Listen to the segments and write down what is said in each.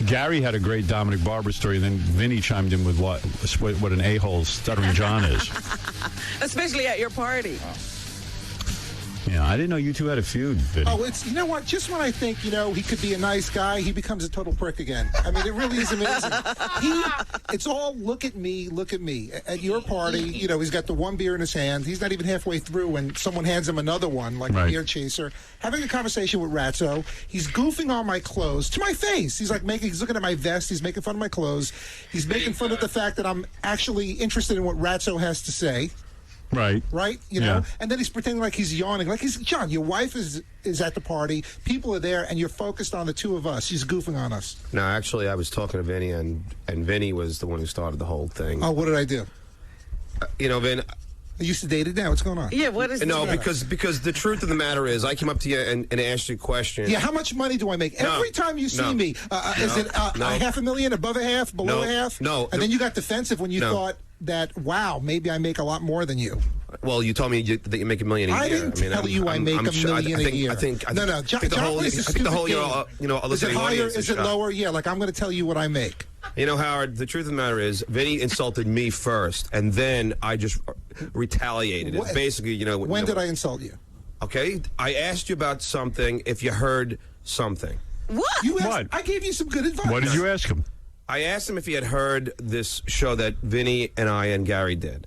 Gary had a great Dominic Barber story, then Vinny chimed in with what an a-hole Stuttering John is. Especially at your party. Yeah, I didn't know you two had a feud, Vinny. Oh, you know what? Just when I think, he could be a nice guy, he becomes a total prick again. I mean, it really is amazing. It's all, look at me. At your party, he's got the one beer in his hand. He's not even halfway through when someone hands him another one, like a beer chaser. Having a conversation with Ratso. He's goofing on my clothes to my face. He's he's looking at my vest. He's making fun of my clothes. He's making fun of the fact that I'm actually interested in what Ratso has to say. Right. And then he's pretending like he's yawning. Like John, your wife is at the party, people are there, and you're focused on the two of us. He's goofing on us. No, actually, I was talking to Vinny, and Vinny was the one who started the whole thing. Oh, what did I do? Vin... I used to date it now. What's going on? Yeah, what is No, because the truth of the matter is, I came up to you and asked you a question. Yeah, how much money do I make? Every time you see me, is it $500,000, above a half, below a half? No. And then you got defensive when you thought that, wow, maybe I make a lot more than you. Well, you told me that you make $1 million a year. I didn't tell you I make $1 million a year. I think John, the whole is it higher? Is it lower? Yeah, like I'm going to tell you what I make. Howard, the truth of the matter is, Vinny insulted me first, and then I just retaliated. It's basically, When did I insult you? Okay, I asked you about something, if you heard something. What? I gave you some good advice. What did you ask him? I asked him if he had heard this show that Vinny and I and Gary did.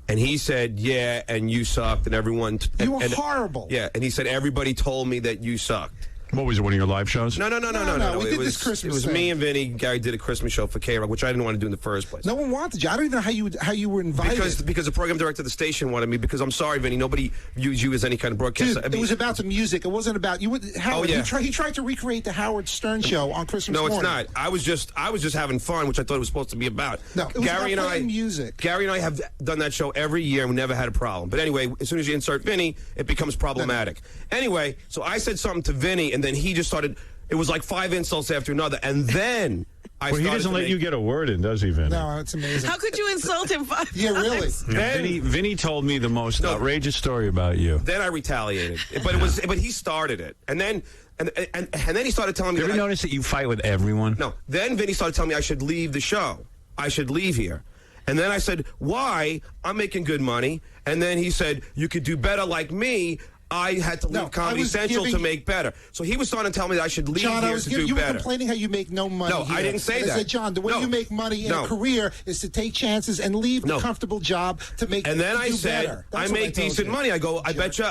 And he said, yeah, and you sucked, and everyone... You were horrible. Yeah, and he said, everybody told me that you sucked. What was it, one of your live shows? No. We did this Christmas It was thing. me and Vinny. Gary did a Christmas show for K-Rock, which I didn't want to do in the first place. No one wanted you. I don't even know how you were invited. Because the program director of the station wanted me. Because I'm sorry, Vinny, nobody views you as any kind of broadcaster. Dude, it was about the music. It wasn't about you. Howard, he tried to recreate the Howard Stern show on Christmas morning. No, it's not. I was just having fun, which I thought it was supposed to be about. No, it was Gary about and I, music. Gary and I have done that show every year, and we never had a problem. But anyway, as soon as you insert Vinny, it becomes problematic. Anyway, so I said something to Vinny, and then he just started. It was like 5 insults after another, and then he doesn't let you get a word in, does he, Vinny? No, it's amazing. How could you insult him 5 times? Yeah, really. Vinny told me the most outrageous story about you. Then I retaliated, but he started it, and then he started telling me. You ever notice that you fight with everyone? No. Then Vinny started telling me I should leave the show. I should leave here. And then I said, why? I'm making good money. And then he said, you could do better like me. I had to leave Comedy Central to make better. So he was starting to tell me that I should leave here to do better. You were complaining how you make no money. No, here. I didn't say that. I said, John, the way you make money in a career is to take chances and leave the comfortable job to make. And then I said, better. I make decent money. I go, I bet you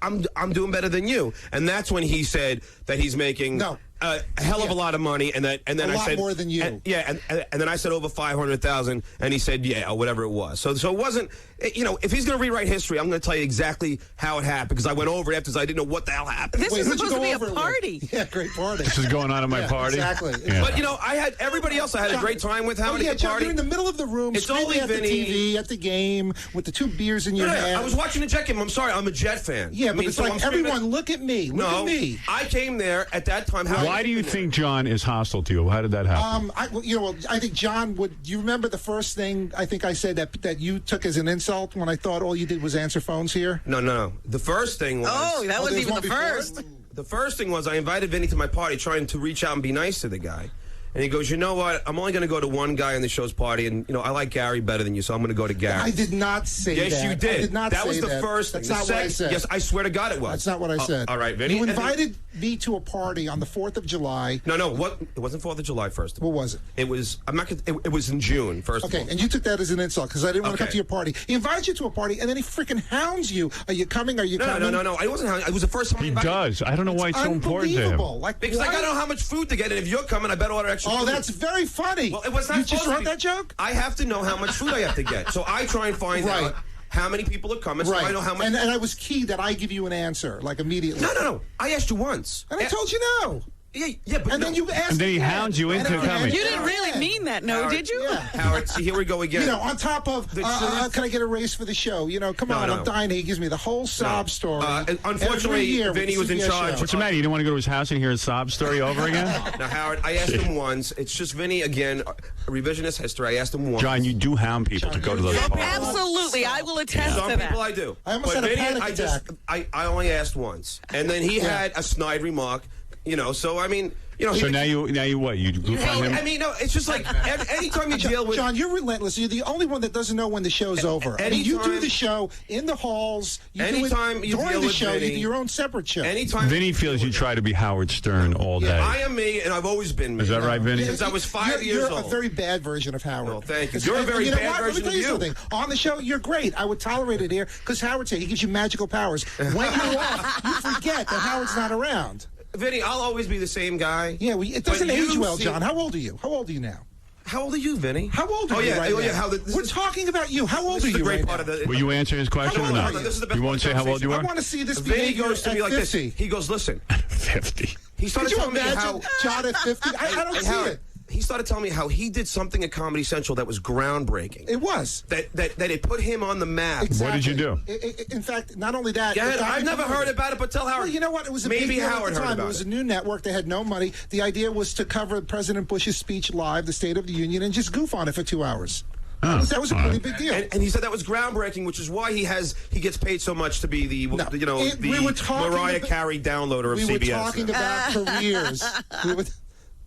I'm doing better than you. And that's when he said that he's making a hell of a lot of money, and then I said more than you. And then I said over 500,000, and he said or whatever it was. So it wasn't. If he's going to rewrite history, I'm going to tell you exactly how it happened because I went over it after I didn't know what the hell happened. This is supposed to be a party. Yeah, great party. This is going on at my party. Exactly. Yeah. But I had everybody else. I had a great time with. Howard at the John, party. you're in the middle of the room. It's only at Vinny. the TV at the game with the 2 beers in your hand. I was watching the Jet game. I'm sorry, I'm a Jet fan. Yeah, but it's like everyone, look at me. Look at me. I came there at that time. Why do you think John is hostile to you? How did that happen? I think John would. Do you remember the first thing I think I said that you took as an insult when I thought all you did was answer phones here? No. The first thing was. Oh, that wasn't even the first. The first thing was I invited Vinny to my party, trying to reach out and be nice to the guy. And he goes, you know what? I'm only going to go to one guy on the show's party, and I like Gary better than you, so I'm going to go to Gary. I did not say that. Yes, you did. I did not that say was the first thing. That's not what I said. Yes, I swear to God it was. That's not what I said. All right, Vinny. You invited me to a party on the 4th of July. No. It wasn't 4th of July, first of all. What was it? It was. It was in June, first of all. Okay, and you took that as an insult because I didn't want to come to your party. He invites you to a party, and then he freaking hounds you. Are you coming? Are you coming? No. I wasn't hounding. It was the first time he does. I don't know why it's so important to him. Because I got to know how much food to get, and if you're coming, I better order extra food. Oh, that's very funny. Well, it was not you just wrote that joke? I have to know how much food I have to get. So I try and find out how many people are coming, so I know how much. And I was key that I give you an answer, like immediately. No. I asked you once. And I told you no. Yeah, but and then you asked. And then he hounds you into coming. You didn't really mean that, Howard, did you? Yeah. Howard, see, here we go again. On top of, can I get a raise for the show? Come on, I'm dying. He gives me the whole sob story. Unfortunately, Vinny was in charge. What's the matter? You didn't want to go to his house and hear his sob story over again? Now, Howard, I asked him once. It's just Vinny again. Revisionist history. I asked him once. John, you do hound people to go to those parties. Absolutely, I will attest to that. Some people I do. I almost had a panic attack. I only asked once, and then he had a snide remark. You know, so I mean, you know. So now you what? You goof on him? I mean, no, it's just like anytime you deal with John, you're relentless. You're the only one that doesn't know when the show's over. I mean, you do the show in the halls. You anytime do it you during deal the with show, Vinny, you do your own separate show. Anytime Vinny feels you try to be Howard Stern all day. I am me, and I've always been me. Is that right, Vinny? Since I was 5 years old. You're a very bad version of Howard. Well, thank you. You're a very bad version of you. Something. On the show, you're great. I would tolerate it here because Howard said he gives you magical powers. When you're off, you forget that Howard's not around. Vinny, I'll always be the same guy. Yeah, it doesn't age well, John. How old are you? How old are you now? How old are you, Vinny? How old are you right now? We're talking about you. How old are you right now? Will you answer his question or not? You won't say how old you are? I want to see this Vinny behavior goes to me like 50. this. He goes, listen. 50. He started telling me how... John at 50? I don't see it. He started telling me how he did something at Comedy Central that was groundbreaking. It was. That it put him on the map. Exactly. What did you do? In fact, not only that... I've never heard about it, but tell Howard. Well, you know what? It was a Maybe big deal Howard at the heard time. about It was a new network. They had no money. The idea was to cover President Bush's speech live, the State of the Union, and just goof on it for 2 hours. That was a pretty big deal. And he said that was groundbreaking, which is why he gets paid so much to be the Mariah Carey downloader of CBS. We were talking about careers.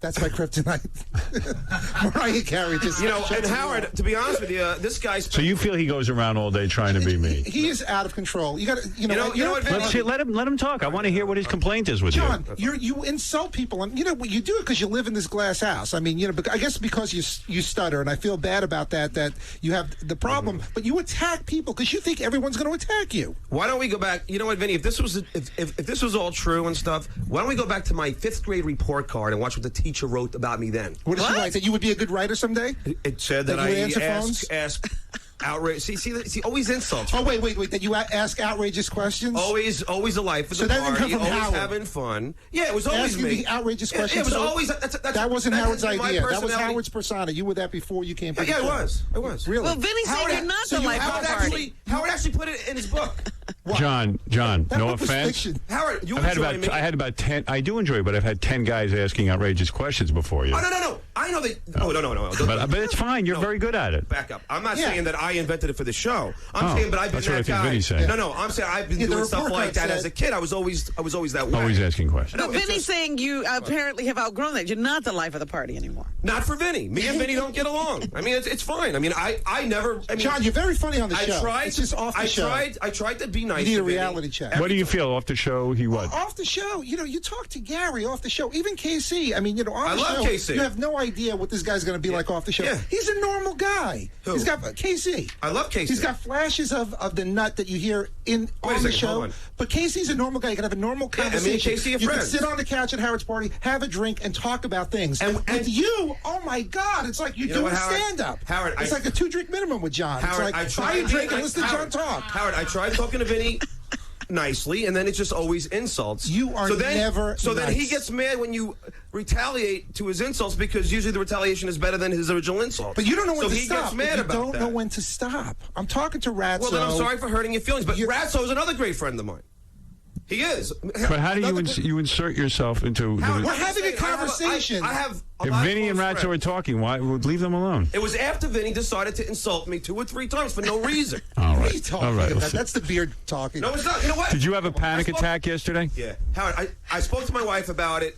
That's my kryptonite. Mariah Carey just... and Howard, to be honest with you, this guy's... So you feel he goes around all day trying to be me? He is out of control. You got to... You know what, let him talk. I want to hear what his complaint is with John, you insult people, and you do it because you live in this glass house. I mean, I guess because you stutter, and I feel bad about that you have the problem, but you attack people because you think everyone's going to attack you. Why don't we go back... You know what, Vinny, if this was all true and stuff, why don't we go back to my 5th grade report card and watch what the teacher wrote about me then? What did she write? That you would be a good writer someday? It said that I ask outrage. See, always insults. Oh, wait. That you ask outrageous questions? Always a life of the party. That didn't come from always Howard. Having fun. Yeah, it was always asking me. The outrageous questions. It was always that wasn't Howard's idea. That was Howard's persona. You were that before you came. Yeah, it was. Really? Well, Vinny said you're not the life of the party. Howard actually put it in his book. John, no offense. Howard, you enjoy me. I had about 10. I do enjoy it, but I've had 10 guys asking outrageous questions before you. Oh, no. I know that. Oh, no. But it's fine. You're very good at it. Back up. I'm not saying that I invented it for the show. I'm saying, but I've been that guy. Vinny's saying. No. I'm saying I've been doing stuff like that as a kid. I was always that way. Always asking questions. No, Vinny's saying you apparently have outgrown that. You're not the life of the party anymore. Not for Vinny. Me and Vinny don't get along. I mean, it's fine. I mean, I never. John, you're very funny on the show. It's just off the show. I tried to be nice. You need a Vinny. reality check. What do you feel off the show? Off the show, you talk to Gary off the show. Even KC. I mean, on the show, love KC. You have no idea what this guy's going to be like off the show. Yeah. He's a normal guy. Who? He's got KC. I love KC. He's got flashes of the nut that you hear on the show. But KC's a normal guy. You can have a normal conversation. Me and KC are you friends. can sit on the couch at Howard's party, have a drink, and talk about things. And with you, oh my God, it's like you're doing stand-up. Howard, it's like a 2-drink minimum with John. Howard, it's like buy a drink and listen to John talk. Howard, I tried talking to Vinny nicely, and then it's just always insults. You are never So nice. then he gets mad when you retaliate to his insults because usually the retaliation is better than his original insult. But you don't know when to stop. So he gets mad about that. You don't know when to stop. I'm talking to Ratso. Well, then I'm sorry for hurting your feelings, but Ratso is another great friend of mine. He is. But how do you insert yourself into... We're having a conversation. I have if Vinny and Ratso are talking, why leave them alone? It was after Vinny decided to insult me 2 or 3 times for no reason. All What are you talking about? That's the beard talking. No, it's not. You know what? Did you have a panic attack yesterday? Yeah. Howard, I spoke to my wife about it,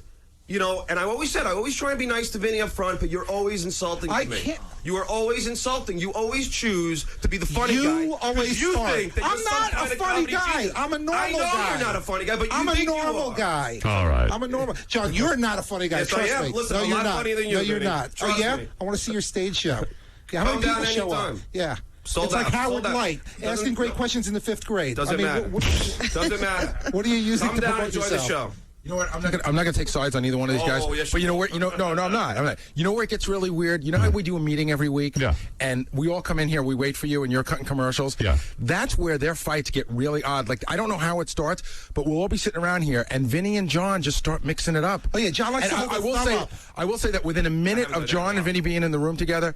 and I always said, I always try and be nice to Vinny up front, but you're always insulting to me. You are always insulting. You always choose to be the funny guy. You always think that I'm not a funny guy. I'm a normal guy. I know you're not a funny guy, but I'm think a normal guy. All right. I'm a normal. John, you're not a funny guy. Yes, Trust I am. me. Listen, no, I'm you're a lot not. funnier than you, No, you're Vinny. not. Trust yeah? me. I want to see your stage show. Okay, how many Come down people show anytime. up? Yeah. Sold it's like out. Howard Sold out. Light asking great questions in the 5th grade. Doesn't matter. Doesn't matter. What are you using Come to down promote and enjoy yourself? the show. You know what? I'm not gonna take sides on either one of these guys. Yes, but you know where? No, I'm not. You know where it gets really weird? You know how we do a meeting every week? Yeah. And we all come in here, we wait for you, and you're cutting commercials. Yeah. That's where their fights get really odd. Like I don't know how it starts, but we'll all be sitting around here, and Vinny and John just start mixing it up. Oh yeah, John likes to hold his thumb up. I will say that within a minute of John and Vinny being in the room together,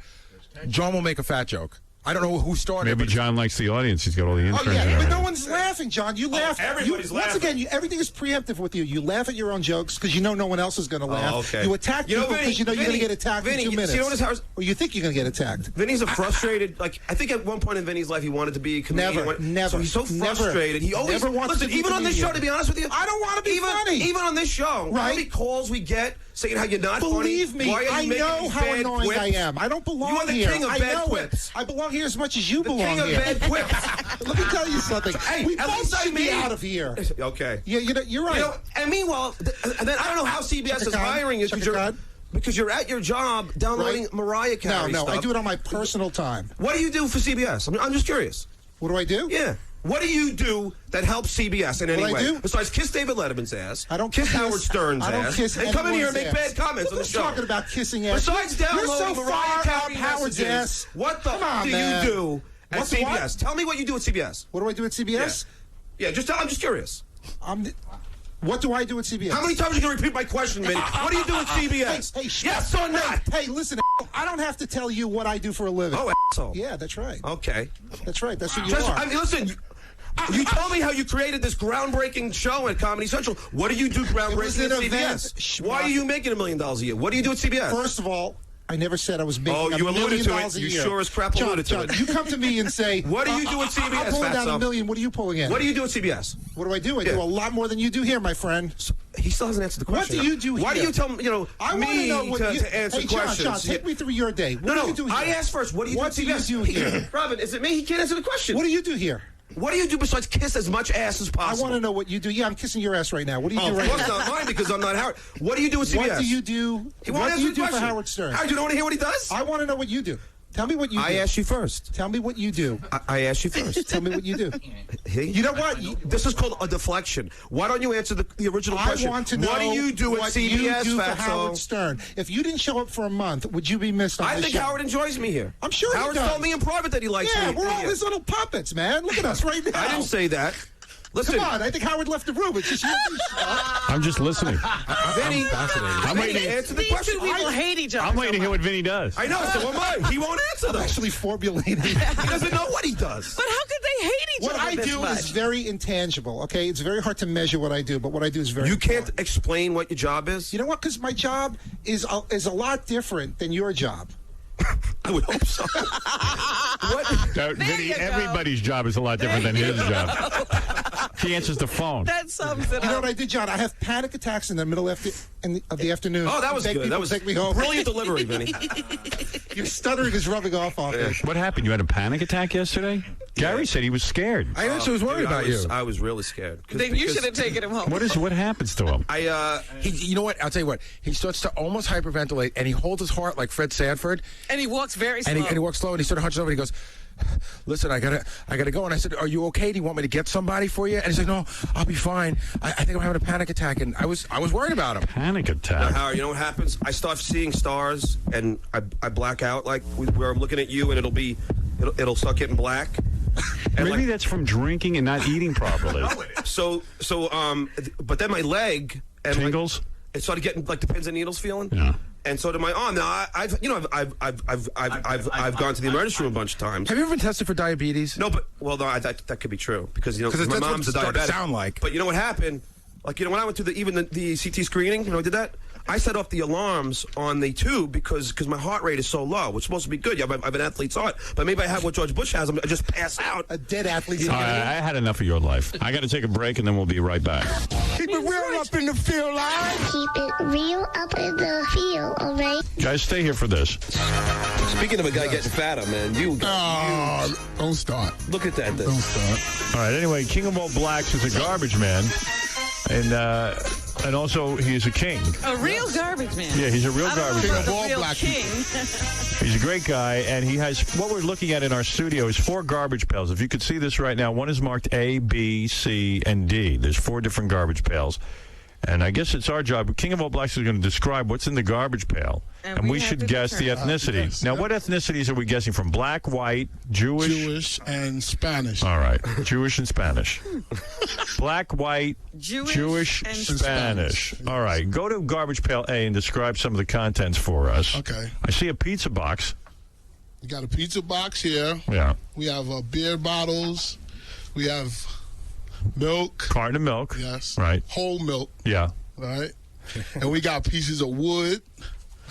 John will make a fat joke. I don't know who started. Maybe John likes the audience. He's got all the interns. Oh, yeah, and but everything. no one's laughing, John. You laugh. everybody's laughing. Once again, everything is preemptive with you. You laugh at your own jokes because you know no one else is going to laugh. Okay. You attack people because you know you're going to get attacked Vinny, in 2 minutes. you know what or you think you're going to get attacked. Vinny's a frustrated, like, I think at one point in Vinny's life he wanted to be a comedian. Never. So he's so frustrated. He always wants listen, to be even on this show, to be honest with you. I don't want to be funny. Even on this show, right? How many calls we get saying how you're not Believe funny? me, Why are I you making know these how bad annoying quips? I am. I don't belong You are the here. king of I bad know quips. it. I belong here as much as you The belong king of here. bad quips. Let me tell you something. Hey, we at both least I should be mean- out of here. Okay. Yeah, you're right. You know, and meanwhile, and then I don't know how CBS is hiring you because you're at your job downloading Mariah Carey No, stuff. I do it on my personal time. What do you do for CBS? I'm just curious. What do I do? Yeah. What do you do that helps CBS in any What I way? do? Besides kiss David Letterman's ass. I don't kiss Howard Stern's I don't ass. kiss and come in here and make anyone's bad comments on the Who's show. talking about kissing ass? Besides You're downloading so Mariah far Carey up Howard's messages, ass. what the Come on, do man. you do at What's the CBS? what? Tell me what you do at CBS. What do I do at CBS? Yeah, I'm just curious. What do I do at CBS? How many times are you going to repeat my question, Vinny? What do you do at CBS? Hey, yes or not? Hey, listen, I don't have to tell you what I do for a living. Oh, asshole. Yeah, that's right. Okay. That's right. That's what you are. I mean, listen. You told me how you created this groundbreaking show at Comedy Central. What do you do groundbreaking at CBS? Why are you making $1 million a year? What do you do at CBS? First of all, I never said I was making you $1 million alluded to a it. You year. sure as crap alluded to John, it. you come to me and say, what do you do at CBS, I'm pulling down Fatso? $1 million. What are you pulling in? What do you do at CBS? What do? I do a lot more than you do here, my friend. He still hasn't answered the question. What do you do here? Why do you tell me, I want me to know what to answer hey, questions? John, take me through your day. What do you do here? I asked first. What do you do at CBS? What do you do here? Robin, is it me? He can't answer the question. What do you do here? What do you do besides kiss as much ass as possible? I want to know what you do. Yeah, I'm kissing your ass right now. What do you do right now? Of course not mine because I'm not Howard. What do you do at CBS? What do you do? What do you do for Howard Stern? Howard, you don't want to hear what he does? I want to know what you do. Tell me what you do. I asked you first. Tell me what you do. I asked you first. Tell me what you do. You know what? This is called a deflection. Why don't you answer the original question? I want to know what do you do at what CBS, you do for Fatso? Howard Stern. If you didn't show up for a month, would you be missed on I this think show? Howard enjoys me here. I'm sure Howard he does. told me in private that he likes me. Yeah, we're all his little puppets, man. Look at us right now. I didn't say that. Listen. Come on, I think Howard left the room. It's just you. I'm just listening. Vinny, I'm waiting to answer the These question. two people hate each other. I'm waiting to so hear what much. Vinny does. I know, so am I. He won't answer I'm them. actually formulating. He doesn't know what he does. But how could they hate each What other I this do much? is very intangible, okay? It's very hard to measure what I do, but what I do is very You important. can't explain what your job is? You know what? Because my job is a lot different than your job. I would hope so. What? Vinny, you go. everybody's job is a lot different than his job. He answers the phone. That sums it You know up. what I did, John? I have panic attacks in the middle of the afternoon. Oh, that was Beg good. people That to was take me home. brilliant delivery, Vinny. Your stuttering is rubbing off me. What happened? You had a panic attack yesterday? Gary said he was scared. I actually was worried about you. I was really scared. Then you should have taken him home. What happens to him? You know what? I'll tell you what. He starts to almost hyperventilate, and he holds his heart like Fred Sanford. And he walks very slow. And he walks slow, and he sort of hunches over, and he goes, "Listen, I gotta go." And I said, "Are you okay? Do you want me to get somebody for you?" And he's like, "No, I'll be fine. I think I'm having a panic attack." And I was worried about him. Panic Now, attack. Howard, you know what happens? I start seeing stars, and I black out, like where I'm looking at you, and it'll start getting black. And Maybe that's from drinking and not eating properly. But then my leg and Tingles? it started getting like the pins and needles feeling. Yeah. And so did my arm. Now I've gone to the emergency room a bunch of times. Have you ever been tested for diabetes? No, but that could be true because Because my that's what mom's a it started diabetic. to sound like. But you know what happened? Like when I went through the CT screening, I did that. I set off the alarms on the tube because my heart rate is so low. It's supposed to be good. I have an athlete's heart, but maybe I have what George Bush has. I just pass out. A dead athlete's All right, I had enough of your life. I got to take a break, and then we'll be right back. Keep it real up in the field, line. Keep it real up in the field, all right? Guys, stay here for this. Speaking of a guy getting fatter, man, Don't start. look at that. Don't start. All right, anyway, King of All Blacks is a garbage man, and also he is a king. A real garbage man. Yeah, he's a real garbage King man. of all real black king. He's a great guy, and he has what we're looking at in our studio is 4 garbage pails. If you could see this right now, one is marked A, B, C, and D. There's 4 different garbage pails. And I guess it's our job. King of All Blacks is going to describe what's in the garbage pail. And we have should to guess the determine. ethnicity. Yes, Now, yep. what ethnicities are we guessing from? Black, white, Jewish? Jewish and Spanish. All right. Jewish and Spanish. Black, white, Jewish and and Spanish. All right. Go to garbage pail A and describe some of the contents for us. Okay. I see a pizza box. We got a pizza box here. Yeah. We have beer bottles. We have milk. Carton of milk. Yes. Right. Whole milk. Yeah. Right. And we got pieces of wood.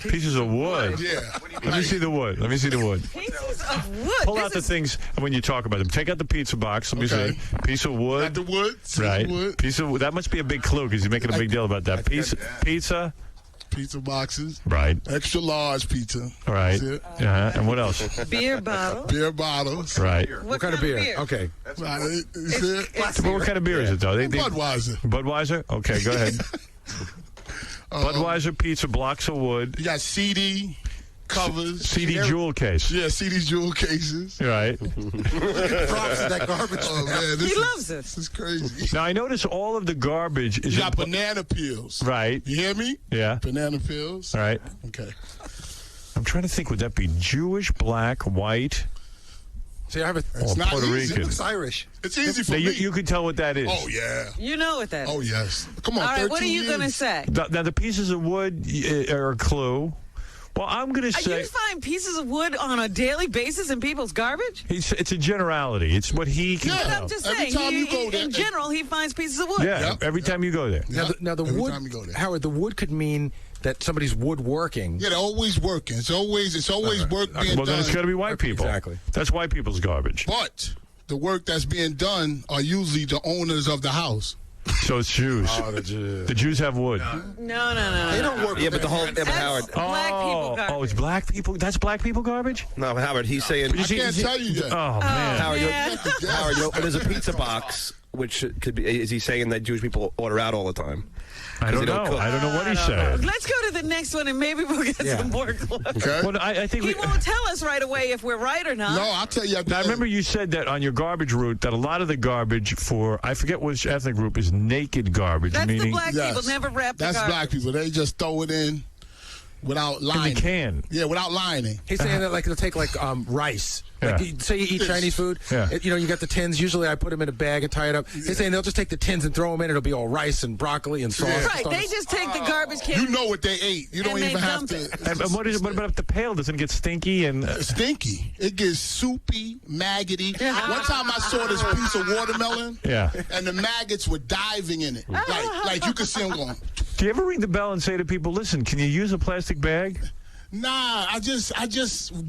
Pieces of wood. Yeah. Let me see the wood. Let me see the wood. Pieces of wood. Pull out the things when you talk about them. Take out the pizza box. Let me Okay. see. Piece of wood. Got the wood. Right. Wood. Piece of that must be a big clue because he's making a big deal about that. Pizza. Pizza boxes. Right. Extra large pizza. Right. That's it. And what else? Beer bottle. Beer bottles. Right. What kind of beer? Okay. Right. Is it? But what kind of beer is it though? Budweiser. Budweiser. Okay, go ahead. Budweiser pizza, blocks of wood. You got CD covers. CD jewel case. Yeah, CD jewel cases. Right. Props to that garbage. Oh man, He loves it. This is crazy. Now I notice all of the garbage is You got banana peels. right. You hear me? Yeah. Banana peels. All right. Okay. I'm trying to think. Would that be Jewish, black, white, See, I have a. It's or not Puerto easy. Rican? Looks Irish. It's easy for Now, me. you can tell what that is. Oh yeah. You know what that is. Oh yes. Come on. All right, 13 what are you going to years. say? Now the pieces of wood are a clue. Well, I'm going to say You find pieces of wood on a daily basis in people's garbage? it's a generality. It's what he can Yeah. But tell. I'm just Every saying, time you go there- in general, he finds pieces of wood. Yeah, Yep. every time you go there. Yeah. Now the Every wood, time you go there. Howard, the wood could mean that somebody's woodworking. Yeah, they're always working. It's always work being Well, then done. it's got to be white people. Exactly. That's white people's garbage. But the work that's being done are usually the owners of the house. So it's Jews. Oh, the Jews. The Jews have wood. No. They don't work. Yeah, with but the whole That's Howard. black people garbage. it's black people. That's black people garbage. No, Howard. He's saying. I can't tell you that. Oh man. Howard, Yeah. Howard, there's a pizza box, which could be. Is he saying that Jewish people order out all the time? I don't they don't know. cook. I don't know what he's saying. Let's go to the next one and maybe we'll get some more clues. Okay. Well, I think He we, won't tell us right away if we're right or not. No, I'll tell you. At the now, I end. remember you said that on your garbage route that a lot of the garbage for I forget which ethnic group is naked garbage, That's meaning the black Yes. people never wrap the That's garbage. black people. They just throw it in without in lining. the can. Yeah, without lining. He's saying that like they'll take like rice. Yeah. Like, say you eat Chinese food, Yeah. you got the tins. Usually I put them in a bag and tie it up. He's saying they'll just take the tins and throw them in. It'll be all rice and broccoli and sauce. Yeah. and Right, stuff. they just take the garbage can. You know what they ate. You don't And they even have dump to. it. And what about if the pail doesn't get stinky and It's stinky. It gets soupy, maggoty. One time I saw this piece of watermelon, yeah? and the maggots were diving in it. Like you could see them going. Do you ever ring the bell and say to people, "Listen, can you use a plastic bag?" Nah, I just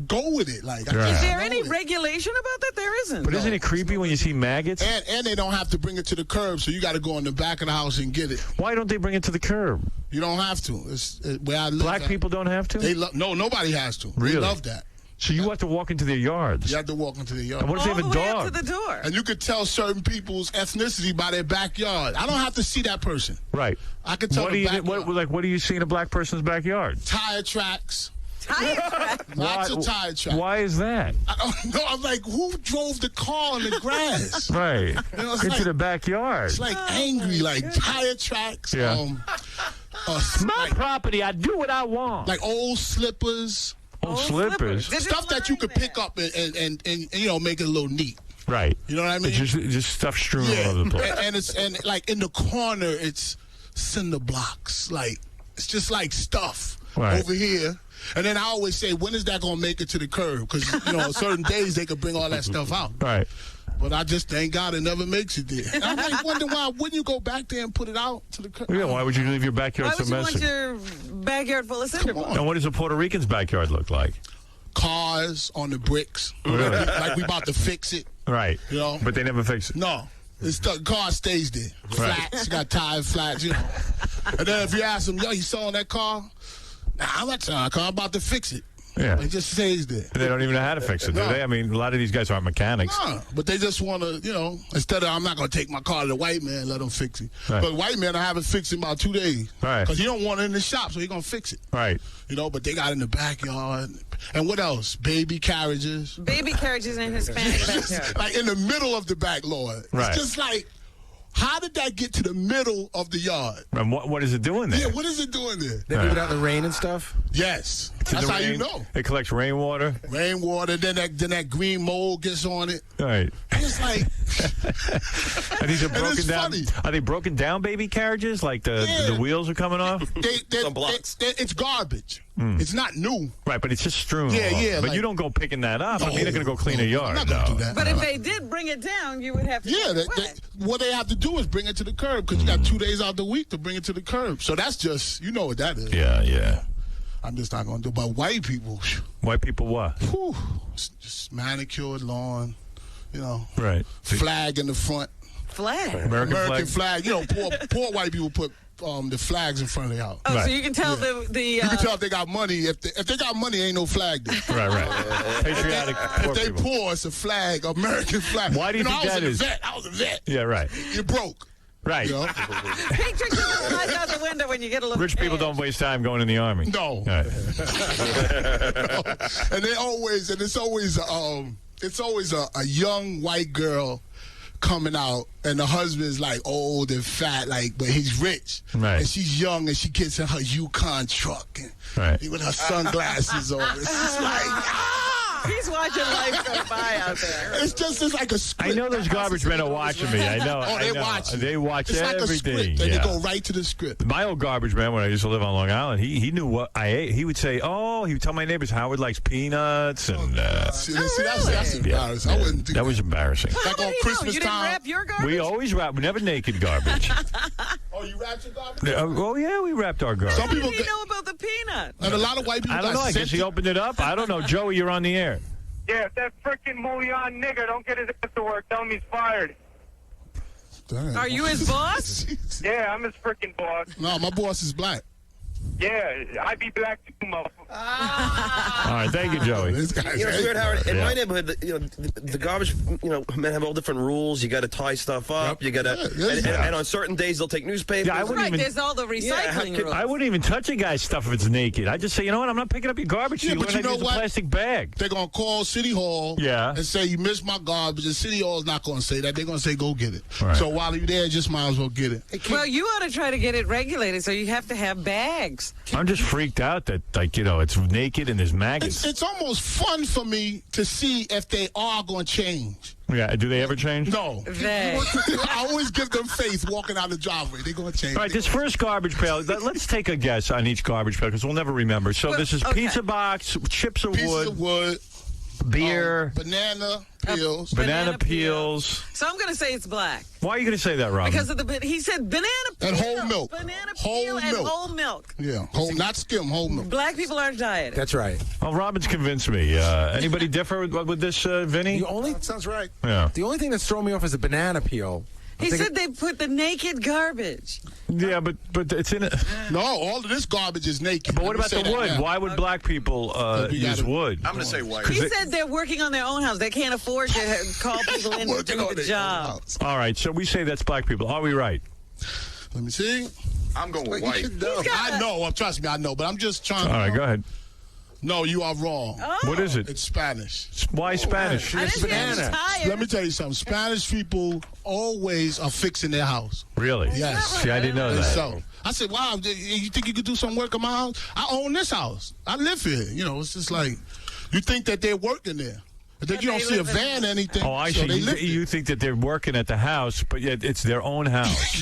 go with it. Like, I Right. just Is there go any with it. regulation about that? There isn't. But isn't it creepy when you see maggots? And they don't have to bring it to the curb, so you got to go in the back of the house and get it. Why don't they bring it to the curb? You don't have to. It's where I live. Black people don't have to. They no, nobody has to. Really? They love that. So you have to walk into their yards. You have to walk into the yard. And what if they all have the a way up dog? to the door. And you could tell certain people's ethnicity by their backyard. I don't have to see that person. Right. I could tell What the do you backyard. what do you see in a black person's backyard? Tire tracks. Tire track. Lots of tire tracks. Why is that? I don't know. I'm like, who drove the car on the grass? Right. know, it's Into like- the backyard. It's like angry, like tire tracks. Yeah. My My property. I do what I want. like old slippers, Old slippers. This is stuff that you could mine pick up and make it a little neat. Right. You know what I mean? It's just stuff strewn all Yeah, over the place. and like in the corner, it's cinder blocks. Like it's just like stuff Right. over here. And then I always say, when is that gonna make it to the curb? Because certain days they could bring all that stuff out. Right. But I just thank God it never makes it there. And I'm like, wonder why wouldn't you go back there and put it out to the curb? Yeah, why would you leave your backyard Why so would you want messy? your backyard full of cinder blocks? And what does a Puerto Rican's backyard look like? Cars on the bricks, Really? like we about to fix it. Right. You know? But they never fix it. No. The car stays there. Right. Flats, you got tire flats, And then if you ask them, yo, you selling that car? Nah, I'm not selling that car. I'm about to fix it. Yeah. It just stays there. They don't even know how to fix it, do No. they? I mean, a lot of these guys aren't mechanics. Nah, but they just want to, instead of I'm not going to take my car to the white man, let him fix it. Right. But white man, I have it fixed in about 2 days. Right. Because he don't want it in the shop, so he going to fix it. Right. But they got it in the backyard. And what else? Baby carriages. Baby carriages in Hispanic backyard. Like in the middle of the back lawn. Right. It's just like, how did that get to the middle of the yard? And what is it doing there? Yeah, what is it doing there? They move it out in the rain and stuff. Yes. gets in That's the how rain. you know. It collects rainwater. Rainwater, then that green mold gets on it. Right. It's like, And these are broken it's down. funny. Are they broken down baby carriages? Like the wheels are coming off? It's garbage. It's not new. Right, but it's just strewn. Yeah, all over. yeah, But like- you don't go picking that up. I mean, No, you're not going to go clean a no, yard. I'm not gonna do that. But if they did bring it down, you would have to. Yeah, take it away. what they have to do is bring it to the curb because you got 2 days out the week to bring it to the curb. So that's just, you know what that is. Yeah, yeah. I'm just not going to do. But white people, White people what? whew, just manicured lawn, you know, Right. flag in the front, Flag. American flag. You know, poor white people put the flags in front of their house. Oh, Right. so you can tell the You can tell if they got money. If they got money, ain't no flag there. Right. Patriotic poor If they people. poor, it's a flag, American flag. Why do you think that is? I was a vet. Yeah, right. You're broke. Right. You know? pictures of the flag out the window when you get a little. Rich people don't waste time going in the army. No. All right. And it's always a young white girl coming out, and the husband's like old and fat, but he's rich. Right. And she's young, and she gets in her Yukon truck and Right. with her sunglasses on. It's just like, He's watching life go by out there. it's like a script. I know those garbage men are watching me. I know. Oh, I they know. watch. They watch it's like a everything. script, and yeah. they go right to the script. My old garbage man, when I used to live on Long Island, he knew what I ate. He would say, he would tell my neighbors Howard likes peanuts. And See, that's embarrassing. I wouldn't do that was embarrassing. How Like do on you Christmas know? You didn't time. wrap your garbage? We always wrap, never naked garbage. Oh, you wrapped your garbage? Oh, yeah, we wrapped our garbage. Some How do people you get, know about the peanut? and a lot of white people I don't know. I guess he opened it up. I don't know. Joey, you're on the air. Yeah, if that frickin' Moulion nigger don't get his ass to work, tell him he's fired. Are you his boss? Yeah, I'm his frickin' boss. No, my boss is black. Yeah, I be black too, motherfucker. All right, thank you, Joey. This guy's You know, it's weird, Howard. In Yeah. my neighborhood, the garbage, men have all different rules. You got to tie stuff up. You got to, and on certain days they'll take newspapers. Yeah, I wouldn't Right, even. there's all the recycling rules. I wouldn't even touch a guy's stuff if it's naked. I just say, you know what? I'm not picking up your garbage. Yeah, You but wouldn't you know use a what? plastic bag. They're going to call City Hall Yeah. and say, you missed my garbage. And City Hall is not going to say that. They're going to say, go get it. Right. So while you're there, just might as well get it. Well, you ought to try to get it regulated, so you have to have bags. I'm just freaked out that, it's naked and there's maggots. It's almost fun for me to see if they are going to change. Yeah, do they ever change? No. They. I always give them faith walking out the driveway. They're going to change. All right, this first garbage pail, let's take a guess on each garbage pail because we'll never remember. So this is okay. pizza box, chips of Pieces wood, of wood, beer, banana peels. banana peels. So I'm going to say it's black. Why are you going to say that, Robin? Because of he said banana peel. And whole milk. Banana Whole peel and milk. whole milk. Yeah, not skim, whole milk. Black people aren't dieting. That's right. Well, Robin's convinced me. Anybody differ with this, Vinny? That sounds right. Yeah. The only thing that's thrown me off is the banana peel. He said they put the naked garbage. Yeah, but it's in it. No, all of this garbage is naked. But what about the wood? Now. Why would black people use wood? I'm going to say white. He said they're working on their own house. They can't afford to call people in to Working do on the their job. house. All right, so we say that's black people. Are we right? Let me see. I'm going with You white. should know. I know. Trust me, I know. But I'm just trying All right, go ahead. No, you are wrong. What is it? It's Spanish. Why Spanish? I didn't hear he was tired. Let me tell you something. Spanish people always are fixing their house. Really? Yes. See, I didn't know And that. so I said, wow, you think you could do some work on my house? I own this house. I live here. It's just like, you think that they're working there. But then you don't see a van or anything. Oh, I so see. they live You think that they're working at the house, but yet it's their own house.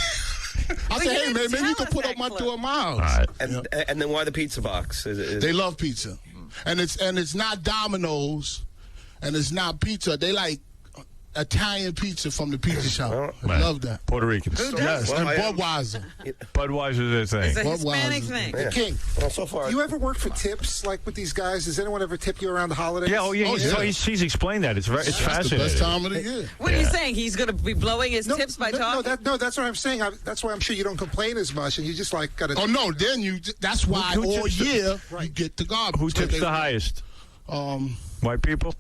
I said, hey, man, maybe you can put up my door at my house. All right. And then why the pizza box? They love pizza. And it's not Domino's and it's not pizza. They like Italian pizza from the pizza shop. I Right. love that. Puerto Ricans. Yes, Well, and I am. Budweiser. Budweiser's their It's thing. a Hispanic Budweiser. thing. King, Well, so far. you ever work for tips like with these guys? Does anyone ever tip you around the holidays? Yeah, yeah. He's explained that. It's That's the fascinating. best time of the year. What are you saying? He's going to be blowing his tips by talking? No, that's what I'm saying. That's why I'm sure you don't complain as much, and you just got to. Oh, no, then that's why Who all tips the- year you get the garbage. Who tips the highest? White people?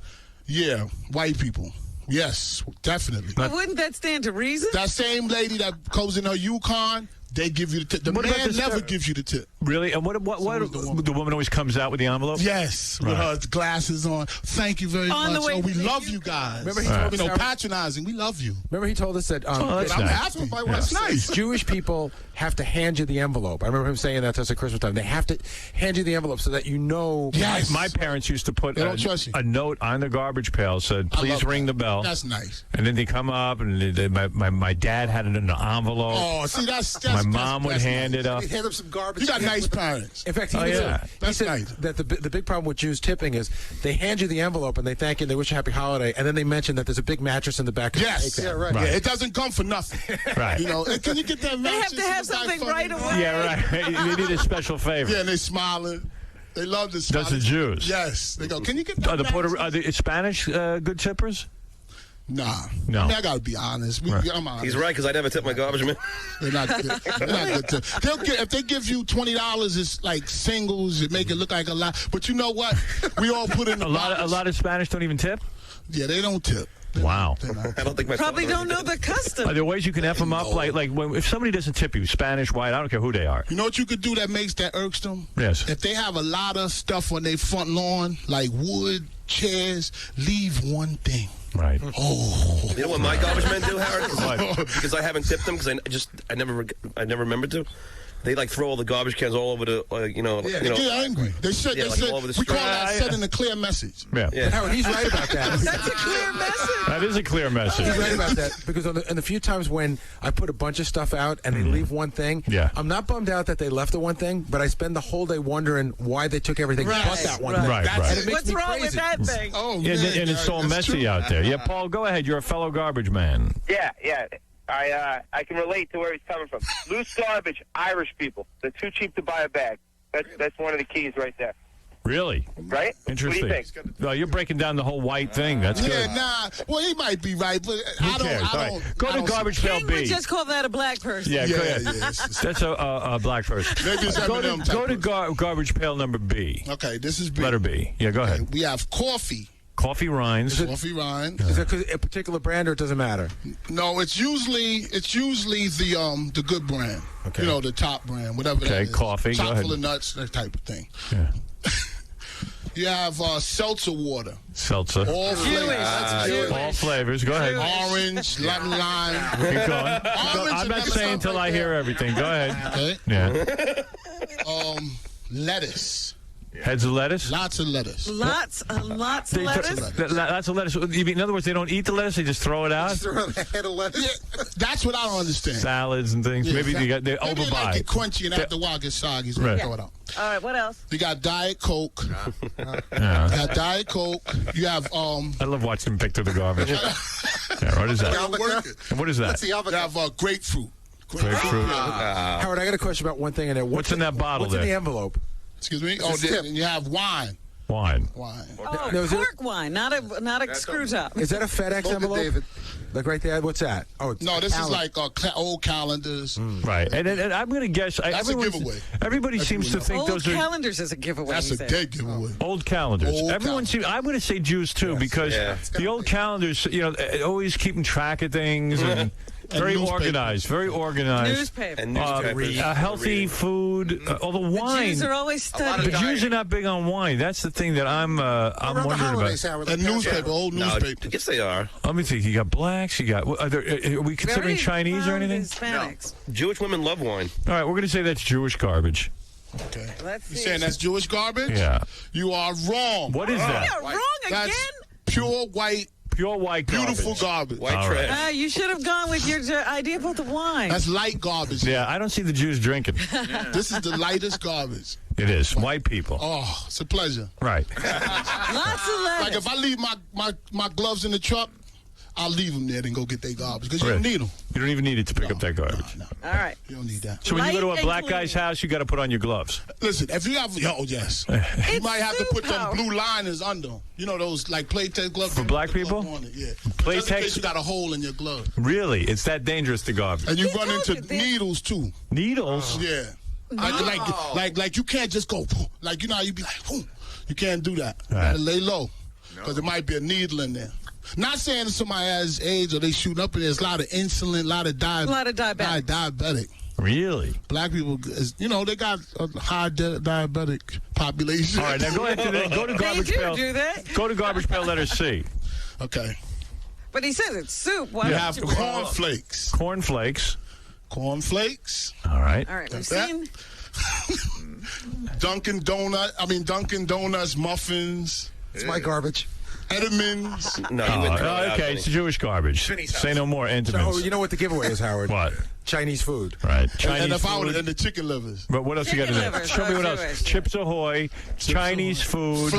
Yeah, white people. Yes, definitely. But wouldn't that stand to reason? That same lady that goes in her Yukon, they give you the tip. The What about man this never guy- gives you the tip. Really? And what the woman always comes out with the envelope? Yes, with her glasses on. Thank you very On the much. way Oh, we to love you. you guys. Remember he told us patronizing. We love you. Remember he told us that that's I'm nice. happy by what that's nice. Jewish people have to hand you the envelope. I remember him saying that to us at Christmas time. They have to hand you the envelope so that you know. Yes. My parents used to put They don't trust you. a note on the garbage pail said, I "Please love ring that. the bell." That's nice. And then they come up, and my dad had it in an envelope. Oh, see, that's my mom would hand it up. He hand him some garbage. You got nice parents. In fact, he That's said nice. that the big problem with Jews tipping is they hand you the envelope and they thank you and they wish you a happy holiday, and then they mention that there's a big mattress in the back. Yes. Yeah, right. Yeah, it doesn't come for nothing. Right. You know, and can you get that They have mattress to in have the back something for me? right away. Yeah, right. They need a special favor. Yeah, and they smiling. They love the smile. That's the Jews. Yes. They go, can you get that Are mattress? the Spanish good tippers? Nah. No. I mean, I got to be honest. I'm honest. He's right, because I never tip my garbage man. They're not good. They're not good. If they give you $20, it's like singles. It make it look like a lot. But you know what? We all put in the A lot of Spanish don't even tip? Yeah, they don't tip. Wow. I don't think my Probably don't know the Are custom. there ways you can F them up? Like if somebody doesn't tip you, Spanish, white, I don't care who they are. You know what you could do that makes that irksome? Yes. If they have a lot of stuff on their front lawn, like wood, chairs, leave one thing. Right. Oh. You know what my garbage men do, Howard? What? Because I haven't tipped them, because I never remembered to. They like throw all the garbage cans all over the, They get angry. They said, all over the we call street. that sending a clear message. Yeah. Yeah. Howard, he's right about that. That's a clear message. That is a clear message. He's right about that because in the few times when I put a bunch of stuff out and they leave one thing, Yeah. I'm not bummed out that they left the one thing, but I spend the whole day wondering why they took everything Right, but that one right. thing. Right, That's- right. And it makes What's me wrong crazy. with that thing? Oh, And, man. and it's so that's messy true. out there. Yeah, Paul, go ahead. You're a fellow garbage man. Yeah. I can relate to where he's coming from. Loose garbage, Irish people. They're too cheap to buy a bag. That's one of the keys right there. Really? Right? Interesting. What do you think? Well, you're breaking down the whole white thing. That's good. Yeah, nah. Well, he might be right, but Who I don't. cares? All right. Go I to don't garbage see- pail King B. would just call that a black person. Yeah, go Yeah, ahead. yeah, it's- That's a black person. Maybe it's Go Eminem to, type garbage pail number B. Okay, this is B. Letter B. Yeah, go ahead. We have coffee. Coffee rinds. Coffee rind. Is that 'cause a particular brand or it doesn't matter? No, it's usually the good brand. Okay. You know, the top brand, whatever that Okay, is. coffee, go Chock ahead. full of nuts, that type of thing. Yeah. You have seltzer water. Seltzer. All flavors. All flavors. Go ahead. Orange, lemon lime. Keep going. Orange I'm and not lemon saying stuff until right I hear there. everything. Go ahead. Okay. Yeah. Lettuce. Heads of lettuce? Lots of lettuce. Lots of lettuce. Lots of lettuce. You mean, in other words, they don't eat the lettuce; they just throw it out. Throw a head of lettuce. Yeah, that's what I don't understand. Salads and things. Yeah, Maybe they Maybe they overbuy. like it crunchy and after a while get soggy, so Right. they throw it out. All right, what else? You got Diet Coke. Yeah. You got Diet Coke. You have I love watching them pick through the garbage. Yeah, what is that? And what is that? That's the You avocado. have grapefruit. Grapefruit. Howard, I got a question about one thing in there. What's in that bottle What's in there? the envelope? Excuse me. It's a tip. And you have wine. Wine. Oh, No, is it- cork wine, not a screw top. Is that a FedEx Look at envelope? David. Like right there? What's that? Oh, it's No, this is calendar. like old calendars. Right. And I'm going to guess. That's a giveaway. Everybody seems to think Old those are calendars is a giveaway. That's he a said. dead giveaway. old calendars. Old Everyone calendars. seems. I'm going to say Jews too because the old calendars, always keeping track of things and very newspapers. organized. Very organized. Newspaper. And newspapers. Healthy food. Although wine. Jews are always studying. The Jews are not big on wine. That's the thing that I'm Around the wondering holidays, about. Howard, A like newspaper, old No, newspaper. yes, they are. Let me think. You got blacks. You got. Are we considering Very Chinese or proud anything? Hispanics. Jewish women love wine. All right, we're going to say that's Jewish garbage. Okay. Let's You see. saying that's Jewish garbage? Yeah. You are wrong. What is We that? are wrong That's again. pure white, Pure white garbage. beautiful garbage. White All right. trash. You should have gone with your idea about the wine. That's light garbage. Yeah, I don't see the Jews drinking. This is the lightest garbage. It is. White people. Oh, it's a pleasure. Right. Lots of lettuce. Like if I leave my gloves in the truck, I'll leave them there and go get their garbage because you Right. don't need them. You don't even need it to pick up that garbage. No, All right. you don't need that. So when you go to Light a black and guy's clean. house, you got to put on your gloves. Listen, if you have, yes, you It's might have to put them super. blue liners under 'em. You know those like Playtex gloves For black Put the glove people? on it, yeah. Playtex? Just in case you got a hole in your glove, Really? It's that dangerous to garbage. and you He run told into you this. needles too. Needles? Yeah. Like you can't just go like you be like boom. You can't do that. You gotta lay low because there might be a needle in there. Not saying that somebody has AIDS or they shooting up in there. There's a lot of insulin, a lot of diabetic. Really? Black people, they got a high diabetic population. All right, now go ahead go to garbage pail. Do that. Go to garbage pail letter C. Okay. But he said it's soup. Why You don't have you cornflakes. Cornflakes. Cornflakes. All right. All right, we've That- seen. Dunkin' Donuts, muffins, It's my garbage. Edmonds. No, you've been throwing out, Okay, Vinny. it's Jewish garbage. Vinny's house. Say no more. So, Entenmann's. you know what the giveaway is, Howard? What? Chinese food. Right. Chinese And if I food. would, and the chicken livers. But what else you got in Chicken there? livers, Show me what so else. Jewish. Chips Ahoy, Chinese food,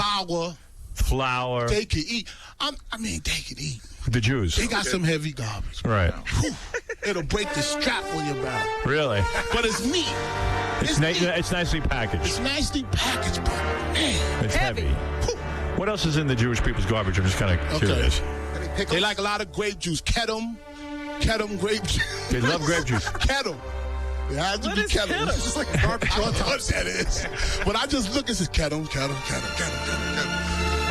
flour. They can eat. They can eat. The Jews. They got some heavy garbage. Right. Whew. It'll break the strap on your back. Really? But it's neat. It's nicely packaged. It's nicely packaged, but man. It's heavy. Whew. What else is in the Jewish people's garbage? I'm just kind of Okay. curious. They like a lot of grape juice. Kedem grape juice. They love grape juice. Kedem. It has to What be is Kedem. Kedem? It's just like a garbage. I don't know what that is. But I just look, it says Kedem.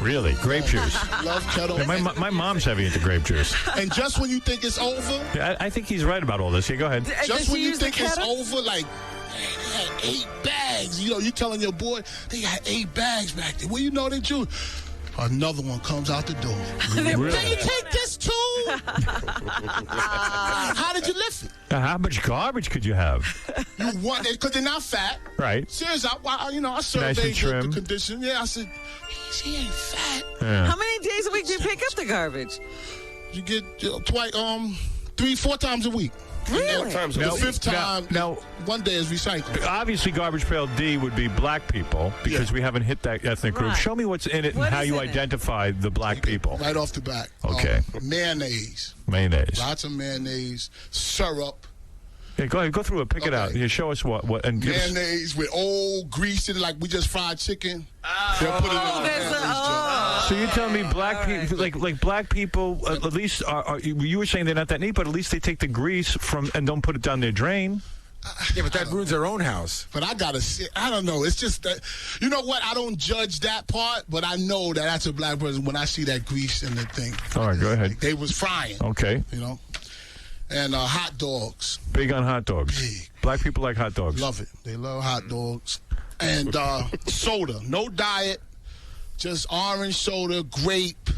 Really? Grape juice. Love Kedem. Yeah, my mom's heavy into grape juice. And just when you think it's over, Yeah, I think he's right about all this. Yeah, go ahead. Does just he when you use the think it's kettle? over, like, man, they had 8 bags. You telling your boy, they got 8 bags back there. Well, you know they Jewish. Another one comes out the door. Really? Can you take this too? How did you lift it? Now, how much garbage could you have? You want it because they're not fat. Right. Seriously, I surveyed Nice and trim. the condition. Yeah, I said, he ain't fat. Yeah. How many days a week do you pick up the garbage? You get twice, 3-4 times a week. Really? Times a The week. 5th time, Now, one day is recycled. obviously, garbage pail D would be black people because Yeah. we haven't hit that ethnic group. Right. Show me what's in it and What how is you in it? identify the black people. Right off the bat. Okay. Mayonnaise. Mayonnaise. Lots of mayonnaise. Syrup. Yeah, go ahead. Go through it. Pick it out. Okay. Yeah, show us what and give us, Mayonnaise with old grease in it, like we just fried chicken. They'll put it in the there's mayonnaise a- jar. So you tell me black all right. people, like black people, at least you were saying they're not that neat, but at least they take the grease from and don't put it down their drain. Yeah, but that ruins their own house. But I gotta see. I don't know. It's just that. You know what? I don't judge that part, but I know that that's a black person when I see that grease in the thing. All right, go ahead. Like, they was frying. Okay. And hot dogs. Big on hot dogs. Big. Black people like hot dogs. Love it. They love hot dogs. And soda. No diet. Just orange soda, grape.